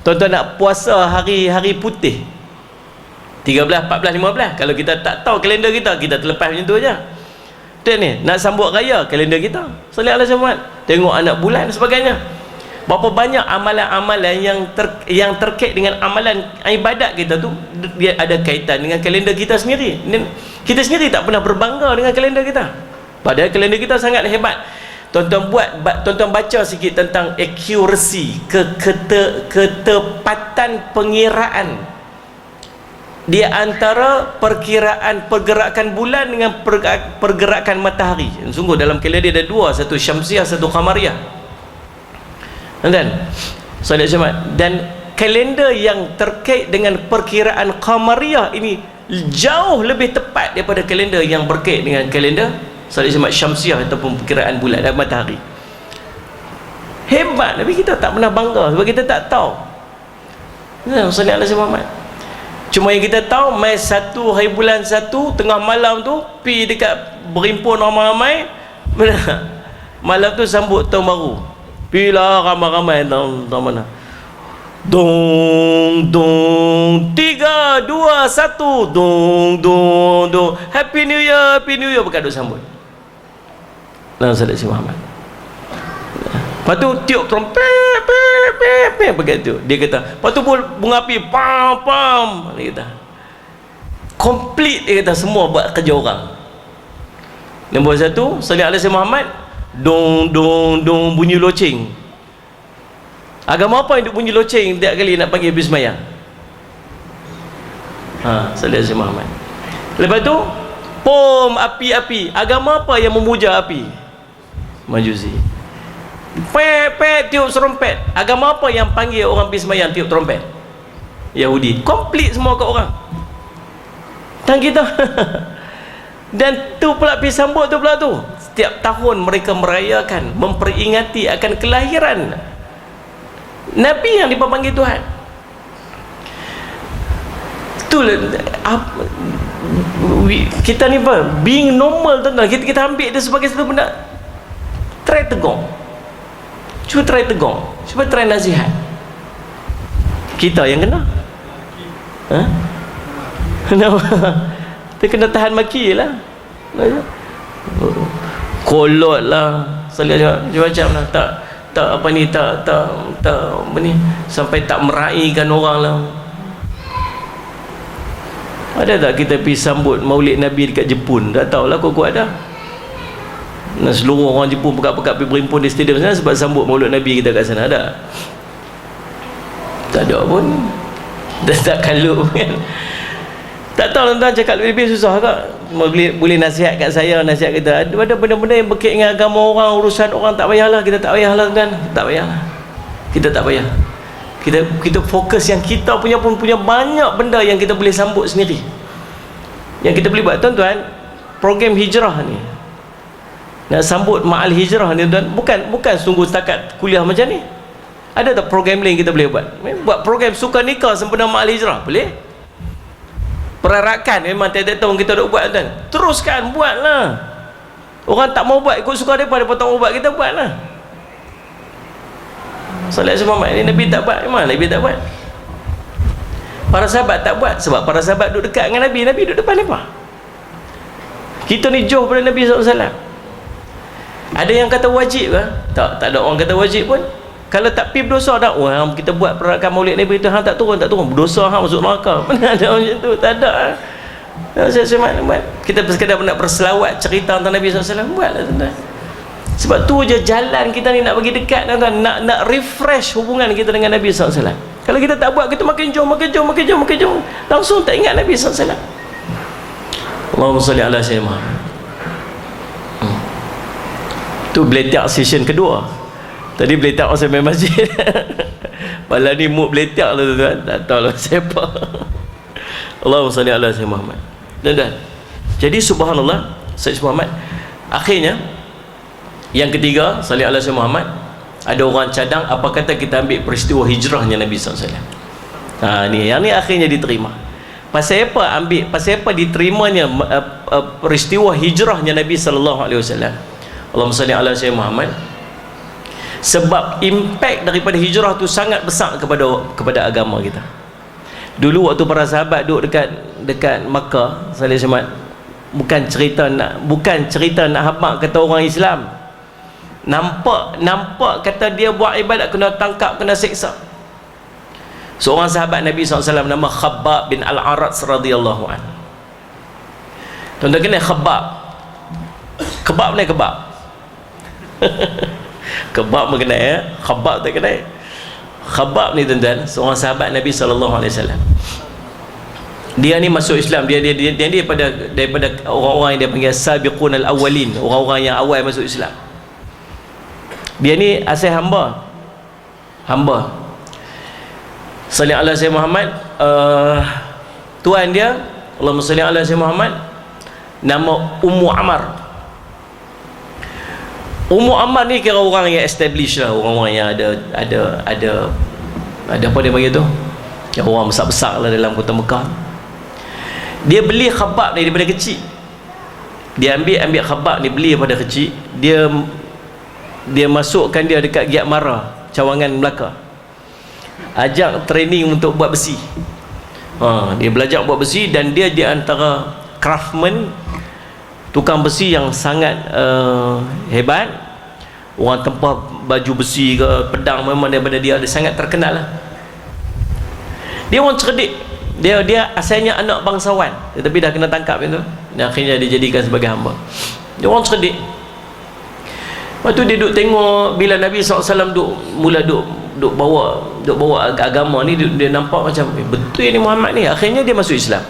Tuan-tuan nak puasa hari putih 13, 14, 15, kalau kita tak tahu kalender kita terlepas macam tu aja. Dan ni nak sambut raya, kalender kita Salih alaihi wasallam, tengok anak bulan sebagainya. Berapa banyak amalan-amalan yang terkait dengan amalan ibadat kita tu, dia ada kaitan dengan kalender kita sendiri. Kita sendiri tak pernah berbangga dengan kalender kita, padahal kalender kita sangat hebat. Tuan-tuan baca sikit tentang accuracy, ketepatan pengiraan di antara perkiraan pergerakan bulan dengan pergerakan matahari. Sungguh dalam kalender ada dua, satu syamsiah, satu qamariyah. Dan kalender yang terkait dengan perkiraan qamariyah ini jauh lebih tepat daripada kalender yang berkait dengan kalender syamsiah ataupun perkiraan bulan dan matahari. Hebat, tapi kita tak pernah bangga sebab kita tak tahu. Sallallahu alaihi wasallam. Cuma yang kita tahu, mai 1 hari bulan 1 tengah malam tu pi dekat berimpun ramai-ramai, malam tu sambut tahun baru. Pilah ramai-ramai tahun mana. Dong dong 3 2 1 dong dong dong, Happy New Year, Happy New Year, berkadut sambut. Nah, Saudara Muhammad. Lepas tu tiup trompet, begitu. Dia kata, lepas tu bunga api, pam pam. Dia kata, complete, dia kata, semua buat kerja orang. Nombor 1, Salih alaihi Muhammad, dong dong dong, bunyi loceng. Agama apa yang bunyi loceng tiap kali nak panggil habis sembahyang? Salih alaihi Muhammad. Lepas tu pom, api-api. Agama apa yang memuja api? Majusi. Tiup serompet. Agama apa yang panggil orang pergi sembahyang tiup trompet? Yahudi. Komplit semua kat orang. Dan kita dan tu pula pergi sambut tu pula tu. Setiap tahun mereka merayakan, memperingati akan kelahiran Nabi yang dipanggil Tuhan. Itulah kita ni apa? Being normal, tuan-tuan. Kita ambil dia sebagai satu benda. Try tegur. Cuba try tegur. Cuba try nasihat. Kita yang kena. Kenapa? Kita kena tahan maki lah. Kolot lah. Macam lah. Tak apa ni, tak apa ni, sampai tak meraihkan orang lah. Ada tak kita pergi sambut Maulid Nabi dekat Jepun? Tak tahulah, kok ada. Nah, seluruh orang Jepun pekat-pekat pergi berimpun di stadium sana sebab sambut Maulid Nabi kita kat sana. Ada? Tak ada pun. Dah tak kalut kan. Tak tahu tuan-tuan, cakap lebih susah tak? Boleh nasihat kat saya, nasihat kita. Ada benda-benda yang berkait dengan agama orang, urusan orang, tak payahlah. Kita tak payahlah tuan. Tak payahlah. Kita tak payah. Kita fokus yang kita punya banyak benda yang kita boleh sambut sendiri. Yang kita boleh buat tuan-tuan. Program hijrah ni, nak sambut ma'al hijrah ni tuan, bukan sungguh setakat kuliah macam ni. Ada tak program lain kita boleh buat? Buat program suka nikah sempena ma'al hijrah, boleh? Perarakan memang tiap-tiap tahun kita nak buat tuan. Teruskan, buatlah. Orang tak mau buat, ikut suka mereka tak mau buat, kita buatlah. Salih Muhammad ni Nabi tak buat. Memang Nabi tak buat. Para sahabat tak buat sebab para sahabat duduk dekat dengan Nabi. Nabi duduk depan mereka. Kita ni jauh pada Nabi SAW. Ada yang kata wajib ke? Tak ada orang kata wajib pun. Kalau tak pergi berdosa tak? Wah, kita buat perarakan Maulid Nabi itu hang tak turun, berdosa hang masuk neraka. Mana ada macam tu? Tak ada. Kita sekadar nak berselawat cerita tentang Nabi SAW, buatlah tuan-tuan. Sebab tu je jalan kita ni nak bagi dekat tuan-tuan, nak refresh hubungan kita dengan Nabi SAW. Kalau kita tak buat, kita makin jauh, langsung tak ingat Nabi SAW. Allahumma salli ala sayyidina Muhammad. Tu beletak session kedua. Tadi beletak masa main masjid. Malah ni mood beletak lah tuan. Tak tahu lah siapa. Allahumma salli ala Sayyidina Muhammad. Dan jadi subhanallah, Sayyid Muhammad. Akhirnya yang ketiga, salli ala Sayyidina Muhammad, ada orang cadang apa kata kita ambil peristiwa hijrahnya Nabi SAW. Ni yang ni akhirnya diterima. Pasal apa diterimanya peristiwa hijrahnya Nabi sallallahu alaihi wasallam. Allahumma salli ala Sayyidina Muhammad. Sebab impak daripada hijrah tu sangat besar kepada agama kita. Dulu waktu para sahabat duduk dekat Makkah, sallallahu alaihi wasallam, bukan cerita nak habaq kata orang Islam. Nampak kata dia buat ibadat kena tangkap, kena seksa. Seorang sahabat Nabi SAW nama Khabbab bin Al-Arat radhiyallahu an. Tuan-tuan kenal Khabbab? Kebab ni kebab. Kebab mengenai ya? Khabbab tak kenal. Khabbab ni tuan-tuan, seorang sahabat Nabi SAW. Dia ni masuk Islam. Dia daripada orang-orang yang dia panggil sabiqun al-awwalin, orang-orang yang awal masuk Islam. Dia ni asal hamba. Salli ala Sayyidina Muhammad. Tuan dia, Allahumma salli ala Sayyidina Muhammad, nama Ummu Ammar. Ummu Ammar ni kira orang yang established lah, orang-orang yang ada apa dia panggil tu, yang orang besar-besar lah dalam kota Mekah. Dia beli Khabbab ni daripada kecil. Dia ambil Khabbab ni, beli daripada kecil. Dia masukkan dia dekat Giat Mara, cawangan Melaka. Ajak training untuk buat besi. Dia belajar buat besi, dan dia di antara craftsman, tukang besi yang sangat hebat. Orang tempah baju besi ke pedang memang daripada dia sangat terkenal lah. Dia orang cerdik. Dia asalnya anak bangsawan, tetapi dah kena tangkap itu, dan akhirnya dijadikan sebagai hamba. Dia orang cerdik. Lepas tu dia duduk tengok bila Nabi SAW mula bawa agama ni, dia nampak macam betul ni Muhammad ni. Akhirnya dia masuk Islam.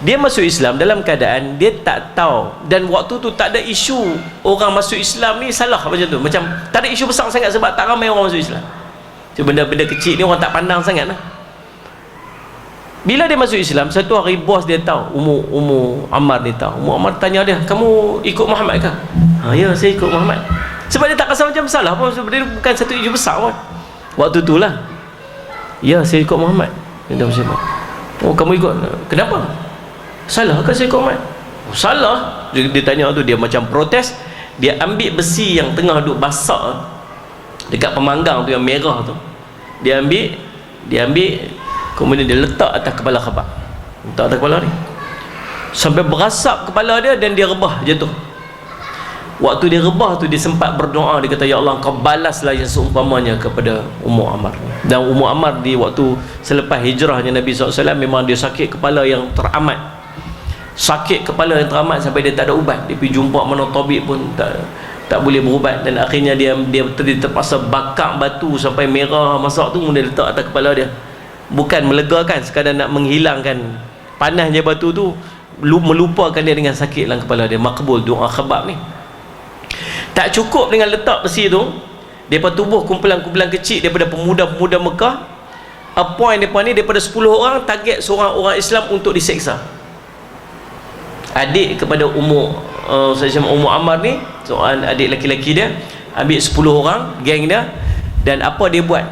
Dia masuk Islam dalam keadaan dia tak tahu, dan waktu tu tak ada isu orang masuk Islam ni salah macam tu. Macam tak ada isu besar sangat sebab tak ramai orang masuk Islam. So, benda-benda kecil ni orang tak pandang sangat lah. Bila dia masuk Islam, satu hari bos dia tahu, Ummu Ammar ni tahu. Ummu Ammar tanya dia, kamu ikut Muhammad ke? Ya, saya ikut Muhammad. Sebab dia tak rasa macam salah pun, sebab dia bukan satu isu besar pun waktu tu lah. Ya, saya ikut Muhammad. Dia tahu macam, oh kamu ikut, kenapa? Salah ke saya ikut Muhammad? Oh, salah. Dia tanya tu, dia macam protes. Dia ambil besi yang tengah duk basah dekat pemanggang tu yang merah tu, dia ambil kemudian dia letak atas kepala Khabbab. Letak atas kepala ni sampai berasap kepala dia, dan dia rebah jatuh. Waktu dia rebah tu, dia sempat berdoa. Dia kata, ya Allah, kau balaslah yang seumpamanya kepada Ummu Ammar. Dan Ummu Ammar di waktu selepas hijrahnya Nabi SAW, memang dia sakit kepala yang teramat. Sakit kepala yang teramat sampai dia tak ada ubat. Dia pergi jumpa mana tabib pun tak boleh berubat. Dan akhirnya dia terpaksa bakar batu sampai merah masak tu, kemudian letak atas kepala dia. Bukan melegakan, sekadar nak menghilangkan panasnya batu tu, melupakan dia dengan sakit dalam kepala dia. Makbul doa Khabbab ni. Tak cukup dengan letak besi tu, daripada tubuh kumpulan-kumpulan kecil daripada pemuda-pemuda Mekah, appoint mereka ni daripada 10 orang, target seorang orang Islam untuk diseksa. Adik kepada Ummu Ammar ni, seorang adik lelaki dia, ambil 10 orang geng dia. Dan apa dia buat?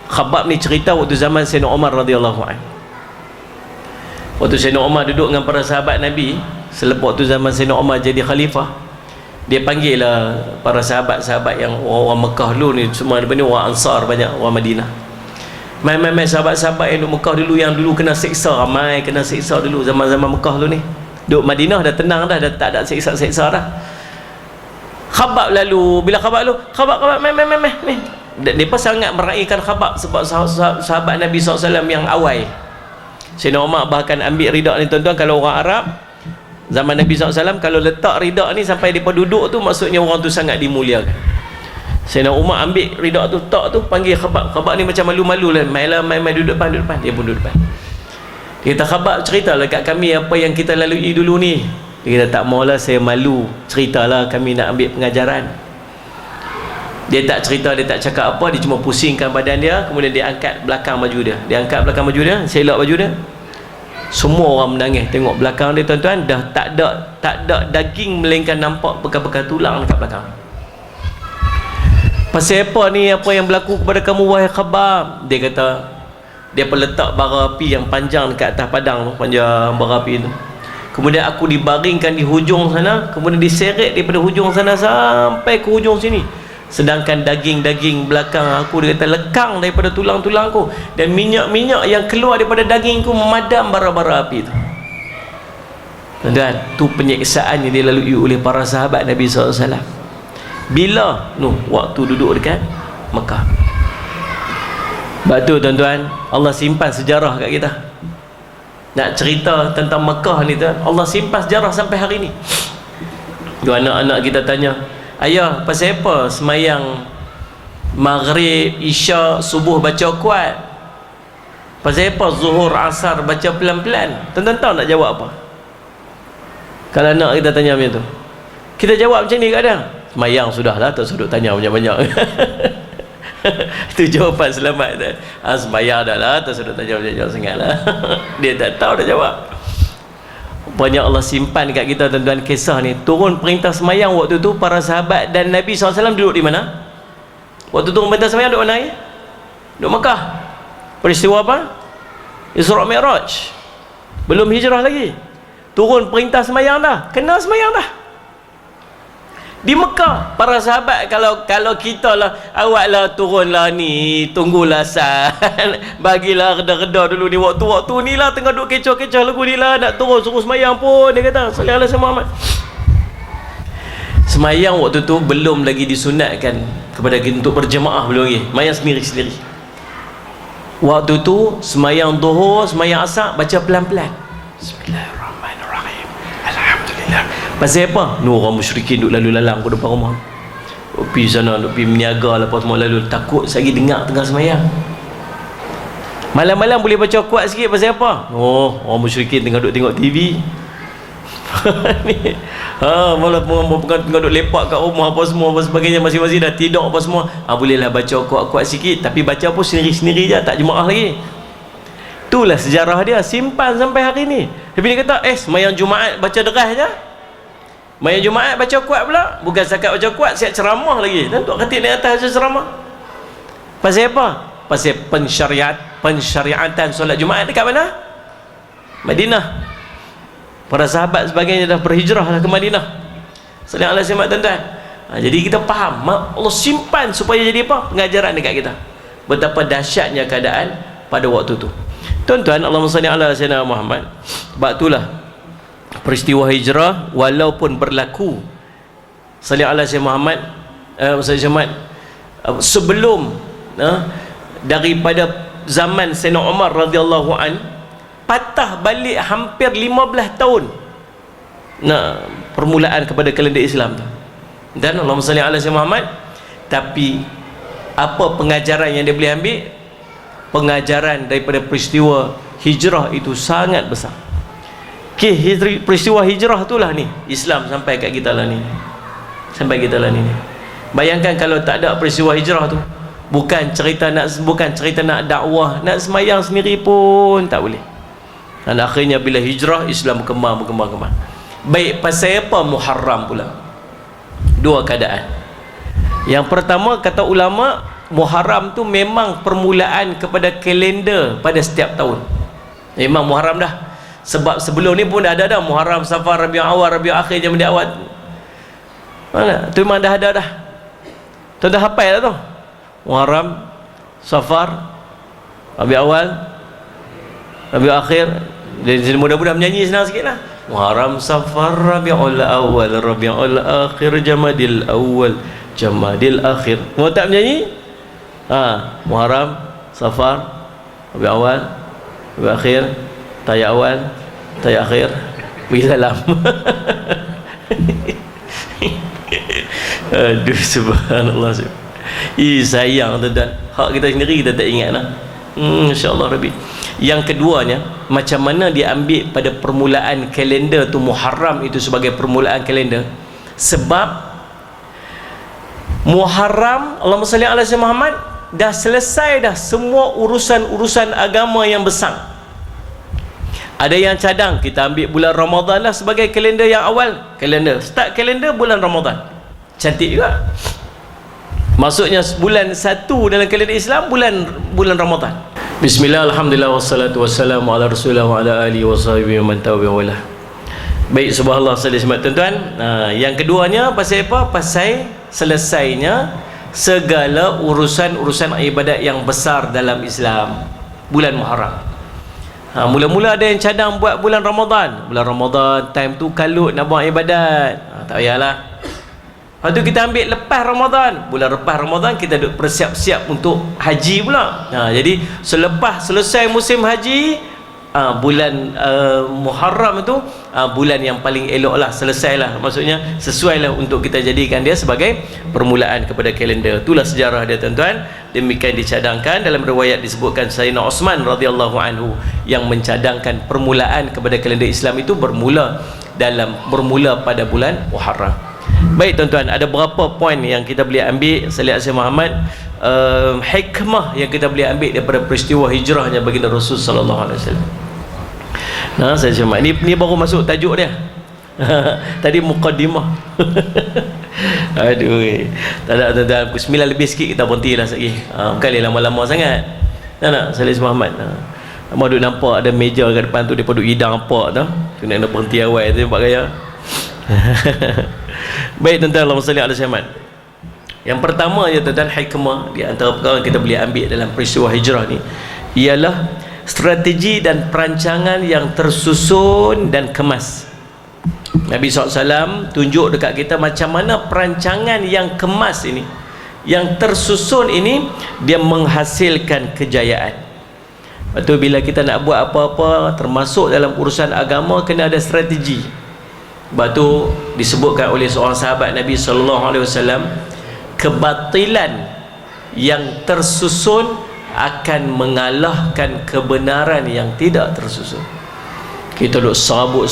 Khabbab ni cerita waktu zaman Sayyidina Umar radhiyallahu anhu. Waktu Sayyidina Umar duduk dengan para sahabat Nabi, selepas waktu zaman Sayyidina Umar jadi khalifah, dia panggil lah para sahabat-sahabat yang orang Mekah dulu ni, semua ni orang Ansar, banyak orang Madinah. Mai sahabat-sahabat yang duduk Mekah dulu, yang dulu kena seksa, ramai kena seksa dulu zaman-zaman Mekah dulu ni. Duduk Madinah dah tenang dah tak ada seksa-seksa dah. Khabbab lalu, bila Khabbab lalu, Khabbab mai. Mereka sangat meraihkan Khabbab sebab sahabat Nabi SAW yang awal. Sayyidina Umar bahkan ambil ridak ni tuan-tuan, kalau orang Arab zaman Nabi SAW, kalau letak ridak ni sampai mereka duduk tu, maksudnya orang tu sangat dimuliakan. Sayyidina Umar ambil ridak tu, tak tu, panggil Khabbab. Khabbab ni macam malu-malu lah, mai duduk depan. Dia pun duduk depan. Dia kata, Khabbab ceritalah kat kami apa yang kita lalui dulu ni. Dia kata tak maulah, saya malu ceritalah kami nak ambil pengajaran. Dia tak cerita, dia tak cakap apa, dia cuma pusingkan badan dia, kemudian dia angkat belakang baju dia. Dia angkat belakang baju dia, selok baju dia. Semua orang menangis tengok belakang dia tuan-tuan, dah tak ada daging melainkan nampak bekas-bekas tulang dekat belakang. Pasal apa ni, apa yang berlaku kepada kamu wahai Khabbab? Dia kata, dia pun letak bara api yang panjang dekat atas padang tu, panjang bara api tu. Kemudian aku dibaringkan di hujung sana, kemudian diseret daripada hujung sana sampai ke hujung sini. Sedangkan daging-daging belakang aku, dia kata, lekang daripada tulang-tulang aku, dan minyak-minyak yang keluar daripada dagingku memadam bara-bara api tu. Tuan-tuan, tu penyiksaan yang dilalui oleh para sahabat Nabi SAW. Bila? Waktu duduk dekat Mekah. Sebab tu tuan-tuan, Allah simpan sejarah kat kita. Nak cerita tentang Mekah ni tuan, Allah simpan sejarah sampai hari ni. Tu anak-anak kita tanya, ayah, pasal apa semayang maghrib, isyak, subuh baca kuat? Pasal apa zuhur, asar baca pelan-pelan? Tuan-tuan tahu nak jawab apa? Kalau anak kita tanya macam tu, kita jawab macam ni kadang, semayang sudahlah, tak sudut tanya banyak-banyak. Itu jawapan selamat tu. Semayang dah lah, tak sudut tanya banyak-banyak sangat lah. Dia tak tahu dah jawab. Banyak Allah simpan dekat kita tuan-tuan kisah ni. Turun perintah semayang waktu tu, para sahabat dan Nabi SAW duduk di mana? Waktu turun perintah semayang duduk mana? Duduk Mekah. Peristiwa apa? Isra' Mi'raj. Belum hijrah lagi. Turun perintah semayang dah, kena semayang dah di Mekah. Para sahabat, kalau kita lah, awaklah turunlah ni, tunggulah sah. Bagilah reda-reda dulu ni, waktu-waktu ni lah tengah duk kecoh-kecoh lagu ni lah, nak turun suruh semayang pun, dia kata sallallahu alaihi wasallam. Semayang waktu tu belum lagi disunatkan kepada kita untuk berjemaah, belum lagi, semayang sendiri-sendiri. Waktu tu semayang zuhur, semayang asar baca pelan-pelan, Bismillahirrahmanirrahim, Alhamdulillah. Pasal apa? Orang musyrikin duk lalu lalang ke depan rumah, pergi sana, duk pergi meniaga lah, apa semua lalu, takut saya dengar tengah semayang. Malam-malam boleh baca kuat sikit. Pasal apa? Orang musyrikin tengah duk tengok TV. Malah tengah duk lepak kat rumah apa semua, apa sebagainya, masing-masing dah tidur apa semua. Bolehlah baca kuat-kuat sikit, tapi baca pun sendiri-sendiri je, tak jemaah lagi. Itulah sejarah dia, simpan sampai hari ni. Tapi dia kata, semayang Jumaat baca deras je, semayang Jumaat baca kuat pula. Bukan setakat baca kuat, siap ceramah lagi. Dan Tok Khatib naik atas ceramah. Pasal apa? Pasal pensyariatan solat Jumaat dekat mana? Madinah. Para sahabat sebagainya dah berhijrah ke Madinah. Sallallahu alaihi wasallam tuan-tuan. Jadi kita faham, Allah simpan supaya jadi apa? Pengajaran dekat kita. Betapa dahsyatnya keadaan pada waktu tu. Tuan-tuan, Allahumma salli ala sayyidina Muhammad. Sebab itulah peristiwa hijrah walaupun berlaku sallallahu alaihi Muhammad sebelum daripada zaman Sayyidina Umar radhiyallahu an, patah balik hampir 15 tahun permulaan kepada kalender Islam tu. Dan Allahumma salli ala sayyidina Muhammad. Tapi apa pengajaran yang dia boleh ambil? Pengajaran daripada peristiwa hijrah itu sangat besar. Peristiwa hijrah itulah ni Islam sampai kat kita lah ni. Sampai kita lah ni. Bayangkan kalau tak ada peristiwa hijrah tu, bukan cerita nak dakwah, nak semayang sendiri pun tak boleh. Dan akhirnya bila hijrah, Islam berkembang. Baik, pasal apa Muharram pula? Dua keadaan. Yang pertama, kata ulama, Muharram tu memang permulaan kepada kalender pada setiap tahun. Memang Muharram dah. Sebab sebelum ni pun dah ada dah Muharram, Safar, Rabiul Awal, Rabiul Akhir, Jamadil Awal. Mana? Tu memang dah ada dah. Tu dah hafal dah tu. Muharram, Safar, Rabiul Awal, Rabiul Akhir. Jadi mudah-mudah menyanyi senang sikit lah. Muharram, Safar, Rabiul Awal, Rabiul Akhir, Jamadil Awal, Jamadil Akhir. Mau tak menyanyi? Muharram, Safar, Rabiul Awal, Rabiul Akhir, Tayak Awal, Tayak Akhir, bagi salam. Aduh, subhanallah. Sayang tuan-tuan, hak kita sendiri kita tak ingat lah. InsyaAllah Rabbi. Yang keduanya, macam mana dia ambil pada permulaan kalender tu Muharram itu sebagai permulaan kalender? Sebab Muharram, Allahumma salli ala sayyidina Muhammad, dah selesai dah semua urusan-urusan agama yang besar. Ada yang cadang, kita ambil bulan Ramadan lah sebagai kalender yang awal. Kalender, start kalender bulan Ramadan. Cantik juga. Maksudnya bulan 1 dalam kalender Islam bulan Ramadan. Bismillah, alhamdulillah, wassalatu wassalamu ala rasulillah wa ala alihi wa sahbihi wa man tabi'ahu. Baik, subhanallah, salam tuan-tuan. Yang keduanya pasal apa? Pasal selesainya segala urusan-urusan ibadat yang besar dalam Islam, bulan Muharram. Mula-mula ada yang cadang buat bulan Ramadan. Bulan Ramadan time tu kalut nak buat ibadat, tak payahlah. Lepas tu kita ambil lepas Ramadan. Bulan lepas Ramadan kita duk bersiap-siap untuk haji pula. Jadi selepas selesai musim haji, bulan Muharram itu bulan yang paling elok lah, selesai lah, maksudnya sesuai lah untuk kita jadikan dia sebagai permulaan kepada kalender. Itulah sejarah dia, tuan-tuan. Demikian dicadangkan dalam riwayat, disebutkan Sayyidina Osman radhiyallahu anhu yang mencadangkan permulaan kepada kalender Islam itu bermula pada bulan Muharram. Baik, tuan-tuan, ada berapa poin yang kita boleh ambil Salih Asyid Muhammad, hikmah yang kita boleh ambil daripada peristiwa hijrahnya baginda Rasul sallallahu alaihi wasallam. Saya cuma ni baru masuk tajuk dia. Tadi muqaddimah. Aduh, tak ada, tuan-tuan, pukul 9 lebih sikit kita berhentilah sekali. Bukan lama-lama sangat. Tak Salih Asyid Muhammad. Abang duk nampak ada meja kat depan tu, dia duk hidang apa tu. Tu nak berhenti awal tu nampak gaya. Baik, tuan-tuan, Allahumma salli ala Muhammad. Yang pertama ya, tuan-tuan, hikmah di antara perkara yang kita boleh ambil dalam peristiwa hijrah ni ialah strategi dan perancangan yang tersusun dan kemas. Nabi SAW tunjuk dekat kita macam mana perancangan yang kemas ini, yang tersusun ini, dia menghasilkan kejayaan. Lepas tu bila kita nak buat apa-apa termasuk dalam urusan agama, kena ada strategi. Sebab tu disebutkan oleh seorang sahabat Nabi SAW, kebatilan yang tersusun akan mengalahkan kebenaran yang tidak tersusun. Kita duk serabut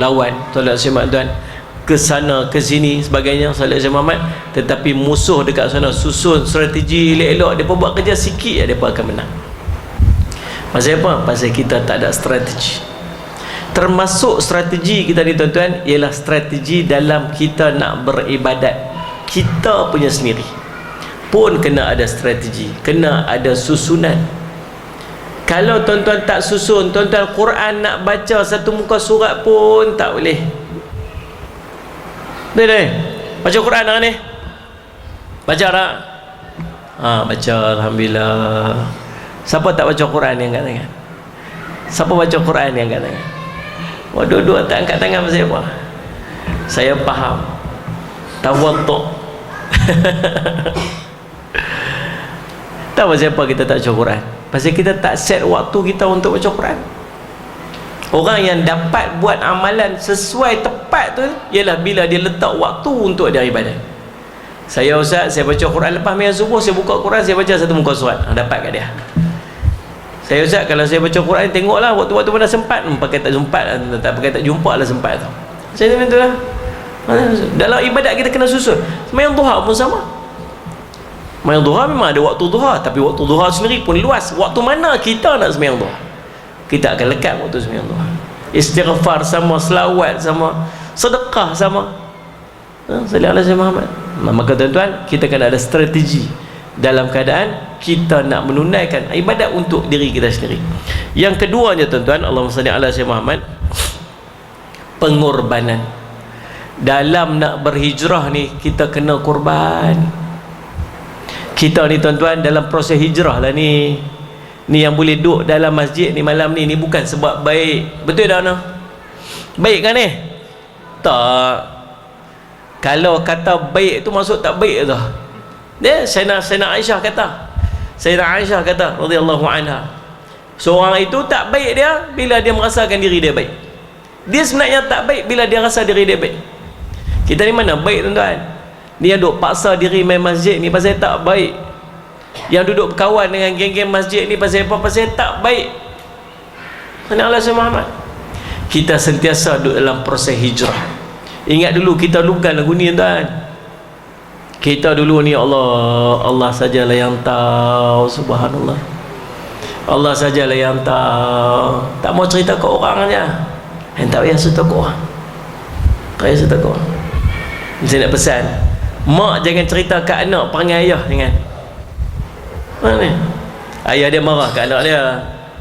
lawan, tuan-tuan, ke sana ke sini sebagainya, Salih Asyid Muhammad, tetapi musuh dekat sana susun strategi elok-elok, dia buat kerja sikit, dia akan menang. Pasal apa? Pasal kita tak ada strategi. Termasuk strategi kita ni, tuan-tuan, ialah strategi dalam kita nak beribadat kita punya sendiri pun kena ada strategi, kena ada susunan. Kalau tuan-tuan tak susun, tuan-tuan, Quran nak baca satu muka surat pun tak boleh. Boleh baca Quran dah ni? Baca tak? Baca, alhamdulillah. Siapa tak baca Quran ni angkat tangan? Siapa baca Quran ni angkat tangan? Dua-dua tak angkat tangan pasal apa? Saya faham. Tawaduk. Tahu pasal apa kita tak baca Quran? Pasal kita tak set waktu kita untuk baca Quran. Orang yang dapat buat amalan sesuai tepat tu ialah bila dia letak waktu untuk dia ibadat. Saya, Ustaz, saya baca Quran lepas main subuh, saya buka Quran, saya baca satu muka surat. Dapat kat dia. Saya, Ustaz, kalau saya baca Quran, tengoklah waktu-waktu mana sempat. Pakai tak sempat, tak pakai tak jumpa lah sempat tu. Saya macam tu lah. Dalam ibadat kita kena susun. Sembahyang duha pun sama. Sembahyang duha memang ada waktu duha, tapi waktu duha sendiri pun luas. Waktu mana kita nak sembahyang duha, kita akan lekat waktu sembahyang duha. Istighfar sama, selawat sama, sedekah sama. Sallallahu alaihi Muhammad. Maka tuan-tuan, kita kena ada strategi dalam keadaan kita nak menunaikan ibadat untuk diri kita sendiri. Yang keduanya, tuan-tuan, Allahumma salli ala sayyidina Muhammad, pengorbanan. Dalam nak berhijrah ni kita kena korban. Kita ni, tuan-tuan, dalam proses hijrah lah ni yang boleh duduk dalam masjid ni malam ni bukan sebab baik. Betul tak, no? Baik kan ni? Tak. Kalau kata baik tu maksud tak baik tu. Dia Sayyidina Aisyah kata radhiyallahu anha, seorang itu tak baik dia bila dia merasakan diri dia baik. Dia sebenarnya tak baik bila dia rasa diri dia baik. Kita ni mana baik, tuan-tuan? Dia duduk paksa diri main masjid ni pasal tak baik. Yang duduk berkawan dengan geng-geng masjid ni pasal apa? Pasal tak baik. Allah Muhammad. Kita sentiasa duduk dalam proses hijrah. Ingat dulu, kita dulu bukan lagu ni tuan. Kita dulu ni Allah sajalah yang tahu, subhanallah. Allah sajalah yang tahu. Tak mau cerita ke orang aja. Tak payah cerita ke orang. Tak payah cerita ke orang. Saya nak pesan, mak jangan cerita ke anak perangai ayah jangan. Mana? Ayah dia marah ke anak dia.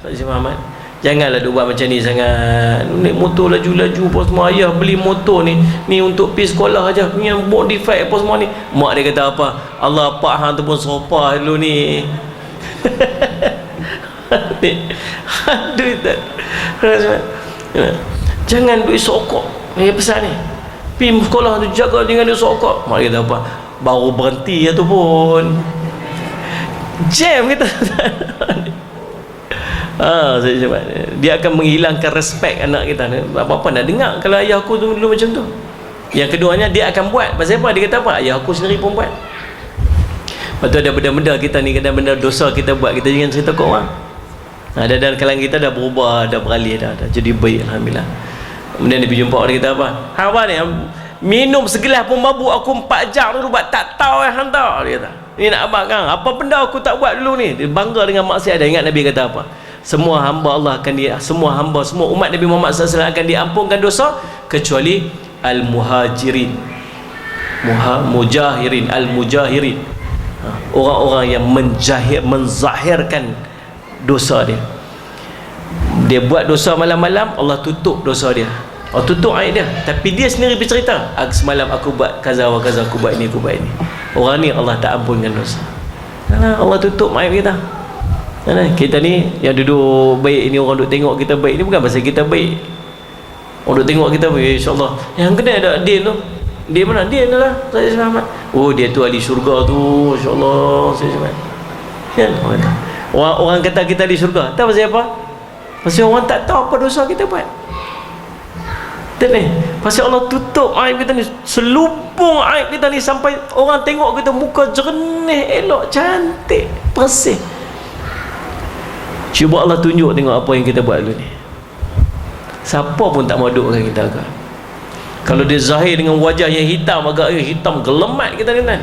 Saudara Muhammad, janganlah duk buat macam ni sangat. Naik motor laju-laju apa semua. Ayah beli motor ni untuk pergi sekolah aja, punya modify apa semua ni. Mak dia kata apa? Allah pak hang tu pun serupa dulu ni. Aduh tak. Jangan duk sokok. Pesan ni. Pergi sekolah tu jaga jangan duk sokok. Mak dia kata apa? Baru berhenti tu pun. Jam kita. Dia akan menghilangkan respect anak kita. Apa-apa nak dengar kalau ayah aku tu dulu macam tu. Yang keduanya, dia akan buat. Pasal apa? Dia kata apa? Ayah aku sendiri pun buat. Lepas tu ada benda-benda kita ni, benda dosa kita buat, kita jangan cerita ke orang. Dan kalangan kita dah berubah, dah beralih, dah jadi baik, alhamdulillah. Kemudian dia pergi jumpa orang, dia kata apa? Apa ni? Minum segelas pun mabuk aku 4 jam dulu buat tak tahu hantar. Dia kata, ni nak abang kan? Apa benda aku tak buat dulu ni? Dia bangga dengan maksiat dia. Ingat Nabi kata apa? Semua hamba Allah akan semua umat Nabi Muhammad SAW akan diampunkan dosa kecuali al-muhajirin. Mujahirin, al-mujahirin. Orang-orang yang menzahirkan dosa dia. Dia buat dosa malam-malam, Allah tutup dosa dia. Allah tutup aib dia. Tapi dia sendiri bercerita, semalam aku buat kaza wa kaza, aku buat ini, aku buat ini. Orang ni Allah tak ampunkan dosa. Allah tutup aib kita. Kita ni yang duduk baik ni, orang duduk tengok kita baik ni bukan pasal kita baik. Orang duduk tengok kita baik, insya-Allah. Yang kena ada Din tu. Dia mana? Dia adalah saya selamat. Oh, dia tu ahli syurga tu, insya-Allah. Saya selamat. Kan? Orang kata kita ahli syurga. Tahu pasal apa? Pasal orang tak tahu apa dosa kita buat. Tak ni. Pasal Allah tutup aib kita ni, selubung aib kita ni sampai orang tengok kita muka jernih, elok, cantik, bersih. Cuba Allah tunjuk tengok apa yang kita buat dulu ni. Siapa pun tak mau duduk dengan kita agak. Kalau dia zahir dengan wajah yang hitam, agak hitam gelemat kita ni kan.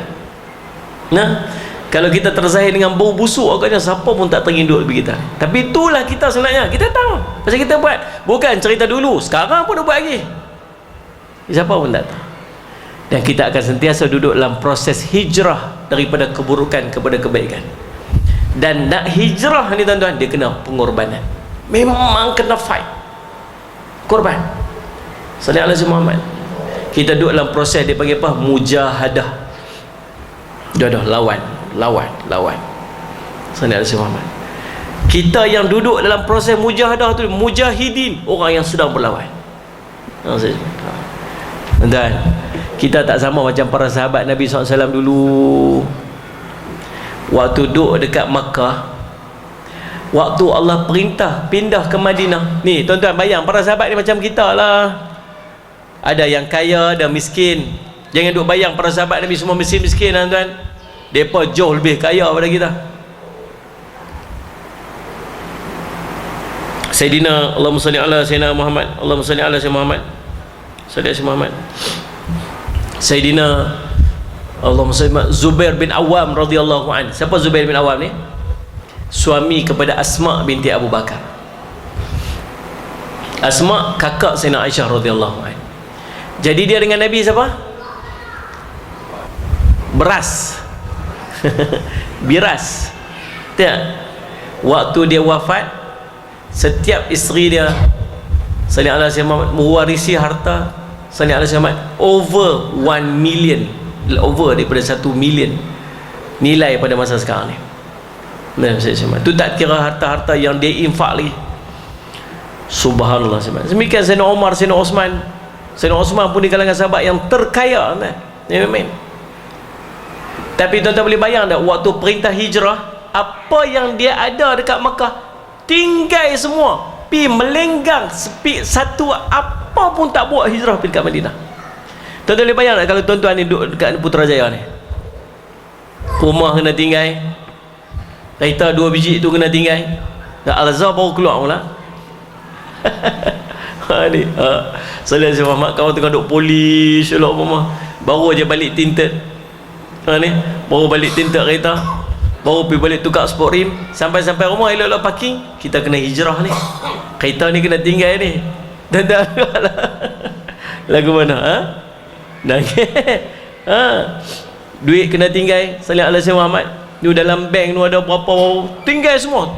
Kalau kita terzahir dengan bau busuk, agaknya siapa pun tak teringin duduk dengan kita. Tapi itulah kita sebenarnya. Kita tahu pasal kita buat. Bukan cerita dulu, sekarang pun dah buat lagi. Siapa pun tak tahu. Dan kita akan sentiasa duduk dalam proses hijrah daripada keburukan kepada kebaikan. Dan nak hijrah ni tuan-tuan, dia kena pengorbanan. Memang kena fight, korban. Sallallahu alaihi Muhammad. Kita duduk dalam proses dia panggil apa? Mujahadah. Dah lawan. Sallallahu alaihi Muhammad. Kita yang duduk dalam proses mujahadah tu, mujahidin, orang yang sedang berlawan. Dan kita tak sama macam para sahabat Nabi SAW dulu. Waktu duduk dekat Makkah, waktu Allah perintah pindah ke Madinah. Ni tuan-tuan bayang, para sahabat ni macam kita lah. Ada yang kaya, ada miskin. Jangan duk bayang para sahabat Nabi semua miskin-miskin tuan-tuan. Mereka jauh lebih kaya daripada kita. Sayyidina Allahumma salli ala Sayyidina Muhammad, Allahumma salli ala Sayyidina Muhammad, salli ala Muhammad. Sayyidina Allahumma salli Zubair bin Awam radhiyallahu an. Siapa Zubair bin Awam ni? Suami kepada Asma binti Abu Bakar. Asma kakak Sayyidina Aisyah radhiyallahu an. Jadi dia dengan Nabi siapa? Beras. Biras. Tak. Waktu dia wafat, setiap isteri dia sallallahu alaihi wasallam mewarisi harta sallallahu alaihi wasallam over 1 million, over daripada 1 million nilai pada masa sekarang ni. Itu tak kira harta-harta yang dia infak lagi. Subhanallah. Demikian Sayyidina Umar, Sayyidina Osman. Sayyidina Osman pun di kalangan sahabat yang terkaya kan? Tapi tuan-tuan boleh bayang tak, waktu perintah hijrah, apa yang dia ada dekat Makkah tinggal semua, pi melenggang sepi satu, apa pun tak buat hijrah pergi dekat Madinah. Tuan-tuan boleh bayang tak kalau tuan-tuan ni duduk dekat Putrajaya ni, rumah kena tinggal, kereta 2 biji tu kena tinggal, dah Al-Azhar baru keluar pula. Ni Salih Aziz Muhammad kau tengah duk polis Allah mama. Baru aja balik tinted. Ni baru balik tinted kereta. Baru pergi balik tukar sport rim. Sampai rumah elok-elok parking, kita kena hijrah ni. Kereta ni kena tinggal ni. Dan dah lagu mana? Nangis. Duit kena tinggal. Salih Aziz Muhammad. Ni dalam bank tu ada berapa, tinggal semua.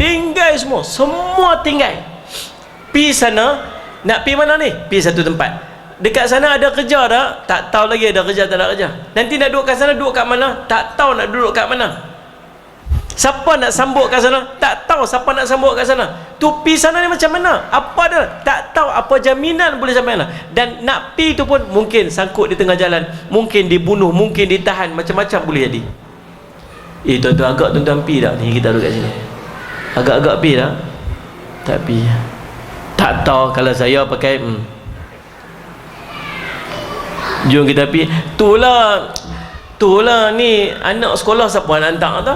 Semua tinggal. Pi sana. Nak pi mana ni? Pi satu tempat. Dekat sana ada kerja tak? Tak tahu lagi ada kerja tak ada kerja. Nanti nak duduk kat sana, duduk kat mana? Tak tahu nak duduk kat mana. Siapa nak sambut kat sana? Tak tahu siapa nak sambut kat sana. Tu pi sana ni macam mana? Apa dia? Tak tahu apa jaminan boleh sampai mana. Dan nak pi tu pun mungkin sangkut di tengah jalan, mungkin dibunuh, mungkin ditahan, macam-macam boleh jadi. Tuan-tuan, agak tuan-tuan pi tak ni kita duduk kat sini? Agak-agak pi tak? Tak pi. Tak tahu kalau saya pakai jom kita pergi. Itulah ni anak sekolah siapa nak hantar tu?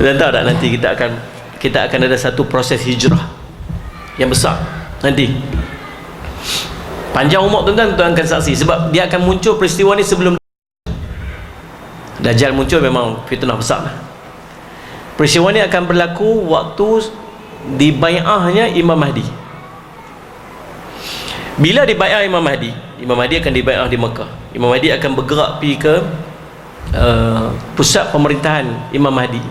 Tuan tahu tak nanti kita akan ada satu proses hijrah yang besar nanti. Panjang umur tuan akan saksi sebab dia akan muncul peristiwa ni sebelum Dajjal muncul. Memang fitnah besar lah. Peristiwa ni akan berlaku waktu dibai'ahnya Imam Mahdi. Bila dibai'ah Imam Mahdi akan dibai'ah di Mekah. Imam Mahdi akan bergerak pergi ke pusat pemerintahan Imam Mahdi,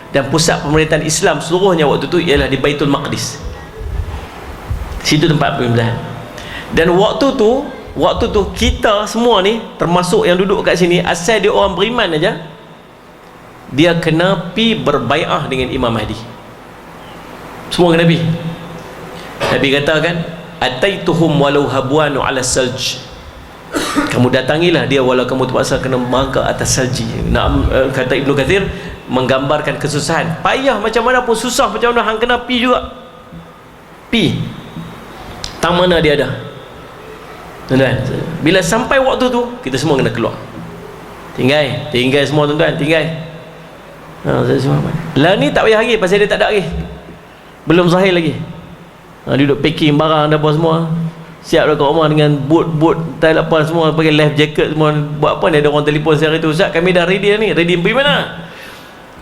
dan pusat pemerintahan Islam seluruhnya waktu tu ialah di Baitul Maqdis. Situ tempat pemerintahan. Dan waktu tu kita semua ni, termasuk yang duduk kat sini, asal dia orang beriman aja, dia kena pi berbai'ah dengan Imam Mahdi. Semua kena pi. Nabi katakan, ataituhum walau habwanu ala salj. Kamu datangilah dia walau kamu terpaksa kena merangkak atas salji. Kata Ibnu Kathir, menggambarkan kesusahan. Payah macam mana pun, susah macam mana, hang kena pi juga. Pi. Tang mana dia ada. Tuan-tuan, bila sampai waktu tu, kita semua kena keluar. Tinggal semua tuan-tuan, tinggal. Lah ni tak payah lagi pasal dia tak ada lagi, belum zahir lagi. Dia duduk packing barang dah apa semua, siap dah kat rumah dengan boot tai apa semua, pakai life jacket semua. Buat apa ni? Ada orang telefon saya tu, Ustaz kami dah ready ni. Ready pergi mana?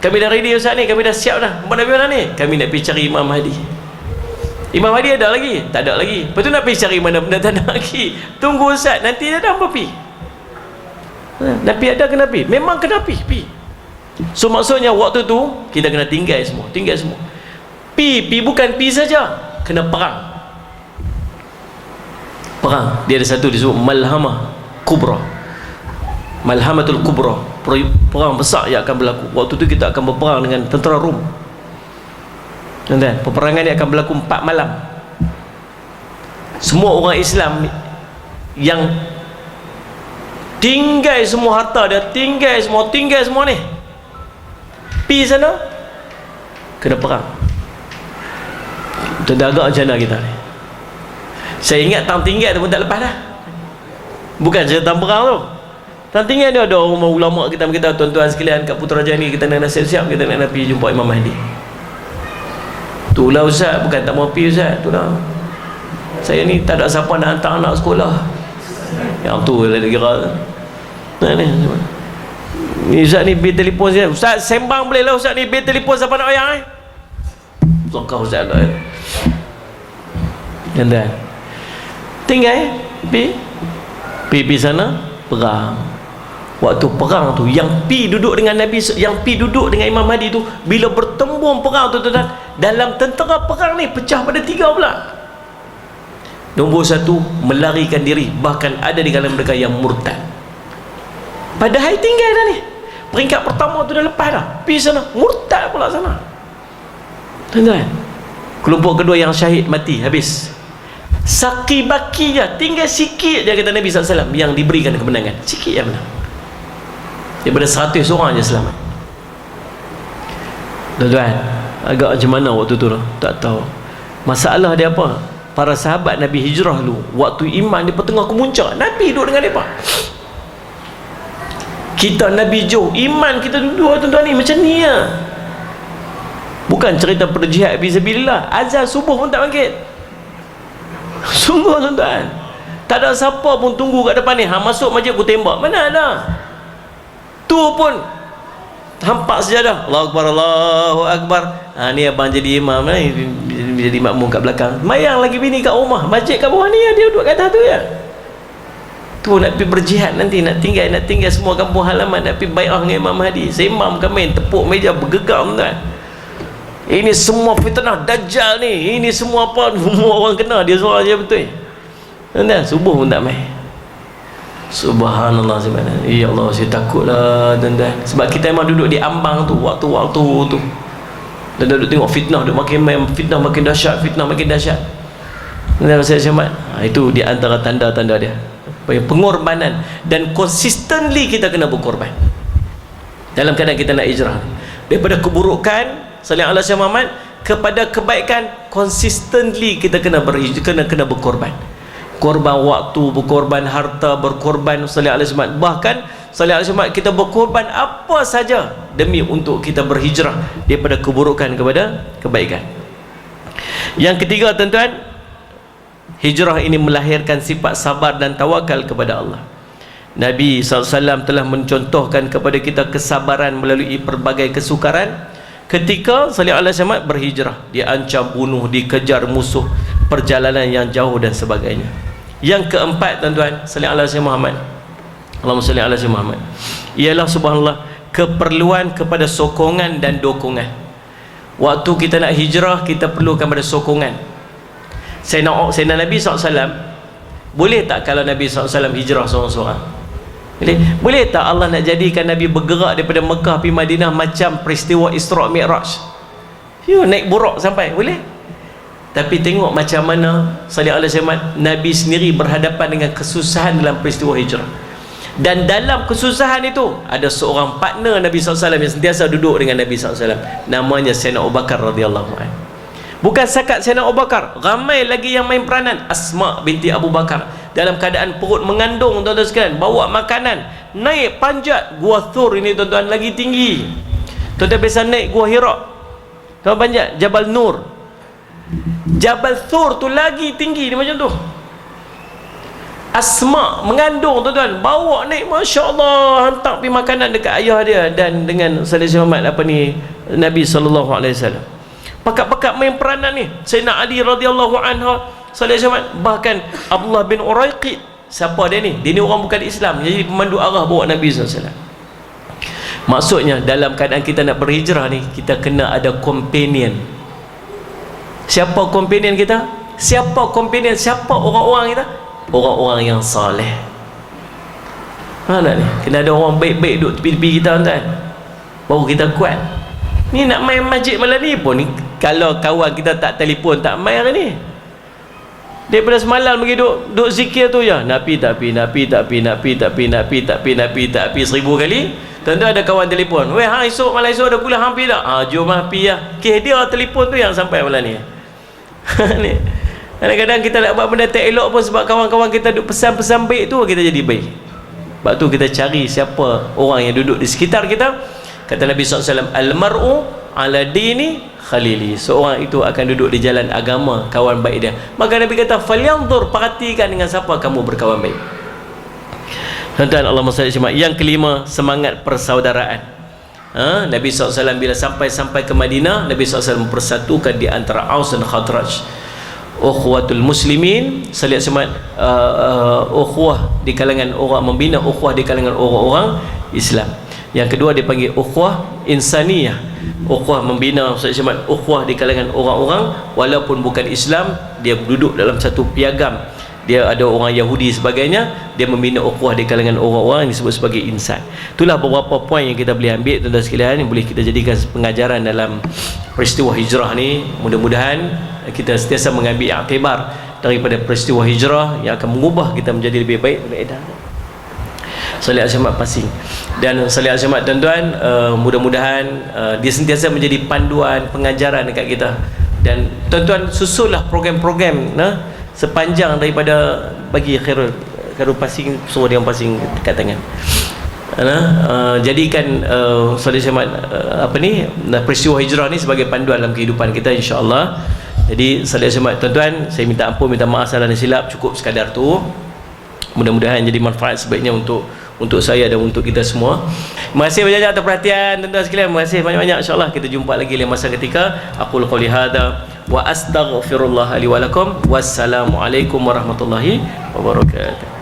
Kami dah ready Ustaz ni, kami dah siap dah. Mana pergi mana ni? Kami nak pergi cari Imam Mahdi. Imam Mahdi ada lagi? Tak ada lagi. Lepas tu nak pergi cari mana benda tak ada lagi. Tunggu Ustaz, nanti dia dah apa pergi. Nabi ada kena pergi, memang kena pergi. So maksudnya waktu tu kita kena tinggal semua. Pi bukan pi saja, kena perang. Dia ada satu disebut Malhamah Kubra, Malhamatul Kubra, perang besar yang akan berlaku. Waktu tu kita akan berperang dengan tentera Rom. Dan peperangan ni akan berlaku 4 malam. Semua orang Islam yang tinggal semua harta dia, tinggal semua ni, pi sana kena perang. Tu dah agak macam mana kita ni. Saya ingat tang tinggal tu pun tak lepas dah. Bukan cerita tang perang tu. Tang tinggal dia ada orang ulama kita berkata, tuan-tuan sekalian kat Putrajaya ni kita nak siap-siap, kita nak pergi jumpa Imam Mahdi. Itulah Ustaz, bukan tak mau pergi Ustaz, itulah. Saya ni tak ada siapa nak hantar anak sekolah. Yang tu dia kira. Ni Ustaz ni bil telefon saya. Ustaz sembang boleh lah Ustaz ni, bil telefon siapa nak bayar Sokau Ustaz lah. Dan tinggal pi sana perang. Waktu perang tu yang pi duduk dengan Nabi, yang pi duduk dengan Imam Mahdi tu, bila bertembung perang tu tuan-tuan, dalam tentera perang ni pecah pada 3 pula. Nombor 1, melarikan diri, bahkan ada di kalangan mereka yang murtad. Padahal tinggal dah ni, peringkat pertama tu dah lepas dah, pi sana murtad pula sana. Tuan-tuan, kelompok kedua yang syahid mati habis. Saki baki je, tinggal sikit je kata Nabi SAW yang diberikan kemenangan, sikit yang menang. Daripada 100 orang je selamat. Tuan-tuan, agak macam mana waktu tu lah? Tak tahu. Masalah dia apa? Para sahabat Nabi hijrah dulu, waktu iman dia tengah kemuncak, Nabi duduk dengan mereka. Kita Nabi jauh, iman kita duduk tuan-tuan ni macam ni lah. Bukan cerita berjihad fisabilillah, azan subuh pun tak bangkit. Sungguh tuan-tuan, tak ada siapa pun tunggu kat depan ni. Masuk masjid aku tembak, mana ada. Tu pun hampak sejadah, Allahu Akbar, Allahu Akbar. Ni abang jadi imam ni, jadi makmum kat belakang. Mayang lagi bini kat rumah, masjid kat bawah ni, dia duduk kat atas tu ya. Tu nak pergi berjihad nanti, nak tinggal semua kampung halaman, nak pergi bai'ah dengan Imam Mahdi. Sembam kan main, tepuk meja bergegar tuan. Ini semua fitnah Dajjal ni, ini semua apa, semua orang kena, dia suara je betul. Tuan-tuan, subuh pun tak main. Subhanallah sebenarnya. Ya Allah, saya takutlah tuan-tuan. Sebab kita memang duduk di ambang tu, waktu-waktu tu. Dan duduk tengok fitnah, duduk makin fitnah makin dahsyat, fitnah makin dahsyat. Tuan-tuan saya cermat. Itu di antara tanda-tanda dia. Pengorbanan, dan consistently kita kena berkorban dalam keadaan kita nak hijrah. Daripada keburukan sallallahu alaihi wasallam kepada kebaikan, consistently kita kena berkorban. Korban waktu, berkorban harta, berkorban sallallahu alaihi wasallam. Bahkan sallallahu alaihi wasallam kita berkorban apa saja demi untuk kita berhijrah daripada keburukan kepada kebaikan. Yang ketiga tuan-tuan, hijrah ini melahirkan sifat sabar dan tawakal kepada Allah. Nabi SAW telah mencontohkan kepada kita kesabaran melalui pelbagai kesukaran ketika sallallahu alaihi wasallam berhijrah. Dia ancam bunuh, dikejar musuh, perjalanan yang jauh dan sebagainya. Yang keempat tuan-tuan, sallallahu alaihi Muhammad, Allahumma salli ala sayyidina Muhammad, ialah subhanallah keperluan kepada sokongan dan dokongan. Waktu kita nak hijrah, kita perlukan pada sokongan. Sayyidina Nabi SAW, boleh tak kalau Nabi SAW hijrah seorang-seorang? Boleh tak Allah nak jadikan Nabi bergerak daripada Mekah pergi Madinah macam peristiwa Isra' Mi'raj? Naik buruk sampai, boleh? Tapi tengok macam mana sallallahu alaihi wasallam Nabi sendiri berhadapan dengan kesusahan dalam peristiwa hijrah. Dan dalam kesusahan itu ada seorang partner Nabi SAW yang sentiasa duduk dengan Nabi SAW, namanya Sayyidina Abu Bakar radhiyallahu anhu. Bukan sakat Sayyidina Abu Bakar, ramai lagi yang main peranan. Asma binti Abu Bakar dalam keadaan perut mengandung tuan-tuan sekalian, bawa makanan, naik panjat Gua Thur ini tuan-tuan, lagi tinggi. Tuan-tuan biasa naik Gua Hira, tuan panjat Jabal Nur. Jabal Thur tu lagi tinggi dia macam tu. Asma mengandung tuan-tuan, bawa naik, Masya Allah, hantar pergi makanan dekat ayah dia dan dengan sallallahu alaihi Nabi sallallahu alaihi wasallam. Pakat-pakat main peranan ni Sayyidina Ali radhiyallahu anhu sallallahu alaihi. Bahkan Abdullah bin Uraiqid, siapa dia ni? Dia ni orang bukan Islam, jadi pemandu arah bawa Nabi sallallahu alaihi wasallam. Maksudnya dalam keadaan kita nak berhijrah ni, kita kena ada companion. Siapa companion kita? Siapa companion? Siapa orang-orang kita? Orang-orang yang saleh. Mana ni? Kena ada orang baik-baik duduk tepi-tepi kita tuan, baru kita kuat. Ni nak main masjid malam ni pun ni, kalau kawan kita tak telefon, tak main hari ni. Daripada semalam pergi duduk zikir tu je, nak pi tak pi, nak pi tak pi, nak pi tak pi, nak pi tak pi, nak pi tak pi 1000 kali. Tuan-tuan ada kawan telefon, weh esok malam esok ada kuliah hampir tak? Jom lah pi lah. Dia telefon tu yang sampai malam ni. Ni kadang-kadang kita nak buat benda tak elok pun sebab kawan-kawan kita duduk pesan-pesan baik tu, kita jadi baik. Sebab tu kita cari siapa orang yang duduk di sekitar kita. Kata Nabi SAW, Al-mar'u ala dini khalili, seorang itu akan duduk di jalan agama kawan baik dia. Maka Nabi kata, falyanzur, perhatikan dengan siapa kamu berkawan baik. Tuan-tuan, Allahumma salli alaihi wasallam. Yang kelima, semangat persaudaraan. Nabi SAW bila sampai ke Madinah, Nabi SAW mempersatukan di antara Aus dan Khadraj, ukhuwatul muslimin, saliat semat, ukhuwah di kalangan orang membina, ukhuwah di kalangan orang-orang Islam. Yang kedua dipanggil ukhuwah insaniyah, ukhuwah membina, saliat semat, ukhuwah di kalangan orang-orang walaupun bukan Islam, dia duduk dalam satu piagam, dia ada orang Yahudi sebagainya, dia membina ukhuwah di kalangan orang-orang yang disebut sebagai insan. Itulah beberapa poin yang kita boleh ambil tuan-tuan sekalian, yang boleh kita jadikan pengajaran dalam peristiwa hijrah ni. Mudah-mudahan kita sentiasa mengambil iktibar daripada peristiwa hijrah yang akan mengubah kita menjadi lebih baik. Salih Al-Syamat Pasing dan Salih Al-Syamat tuan-tuan, mudah-mudahan dia sentiasa menjadi panduan pengajaran dekat kita. Dan tuan-tuan susullah program-program sepanjang daripada bagi Khairul Pasing, suruh dia pasing dekat tangan. jadikan Saudara Syahmat peristiwa hijrah ni sebagai panduan dalam kehidupan kita, insya-Allah. Jadi Saudara Syahmat, tuan-tuan, saya minta ampun, minta maaf salah dan silap, cukup sekadar tu. Mudah-mudahan jadi manfaat sebaiknya untuk saya dan untuk kita semua. Terima kasih banyak-banyak atas perhatian tuan-tuan sekalian. Terima kasih banyak-banyak, insya-Allah kita jumpa lagi lain masa ketika. Aqul qouli hadza wa astaghfirullah li wa lakum. Wassalamualaikum warahmatullahi wabarakatuh.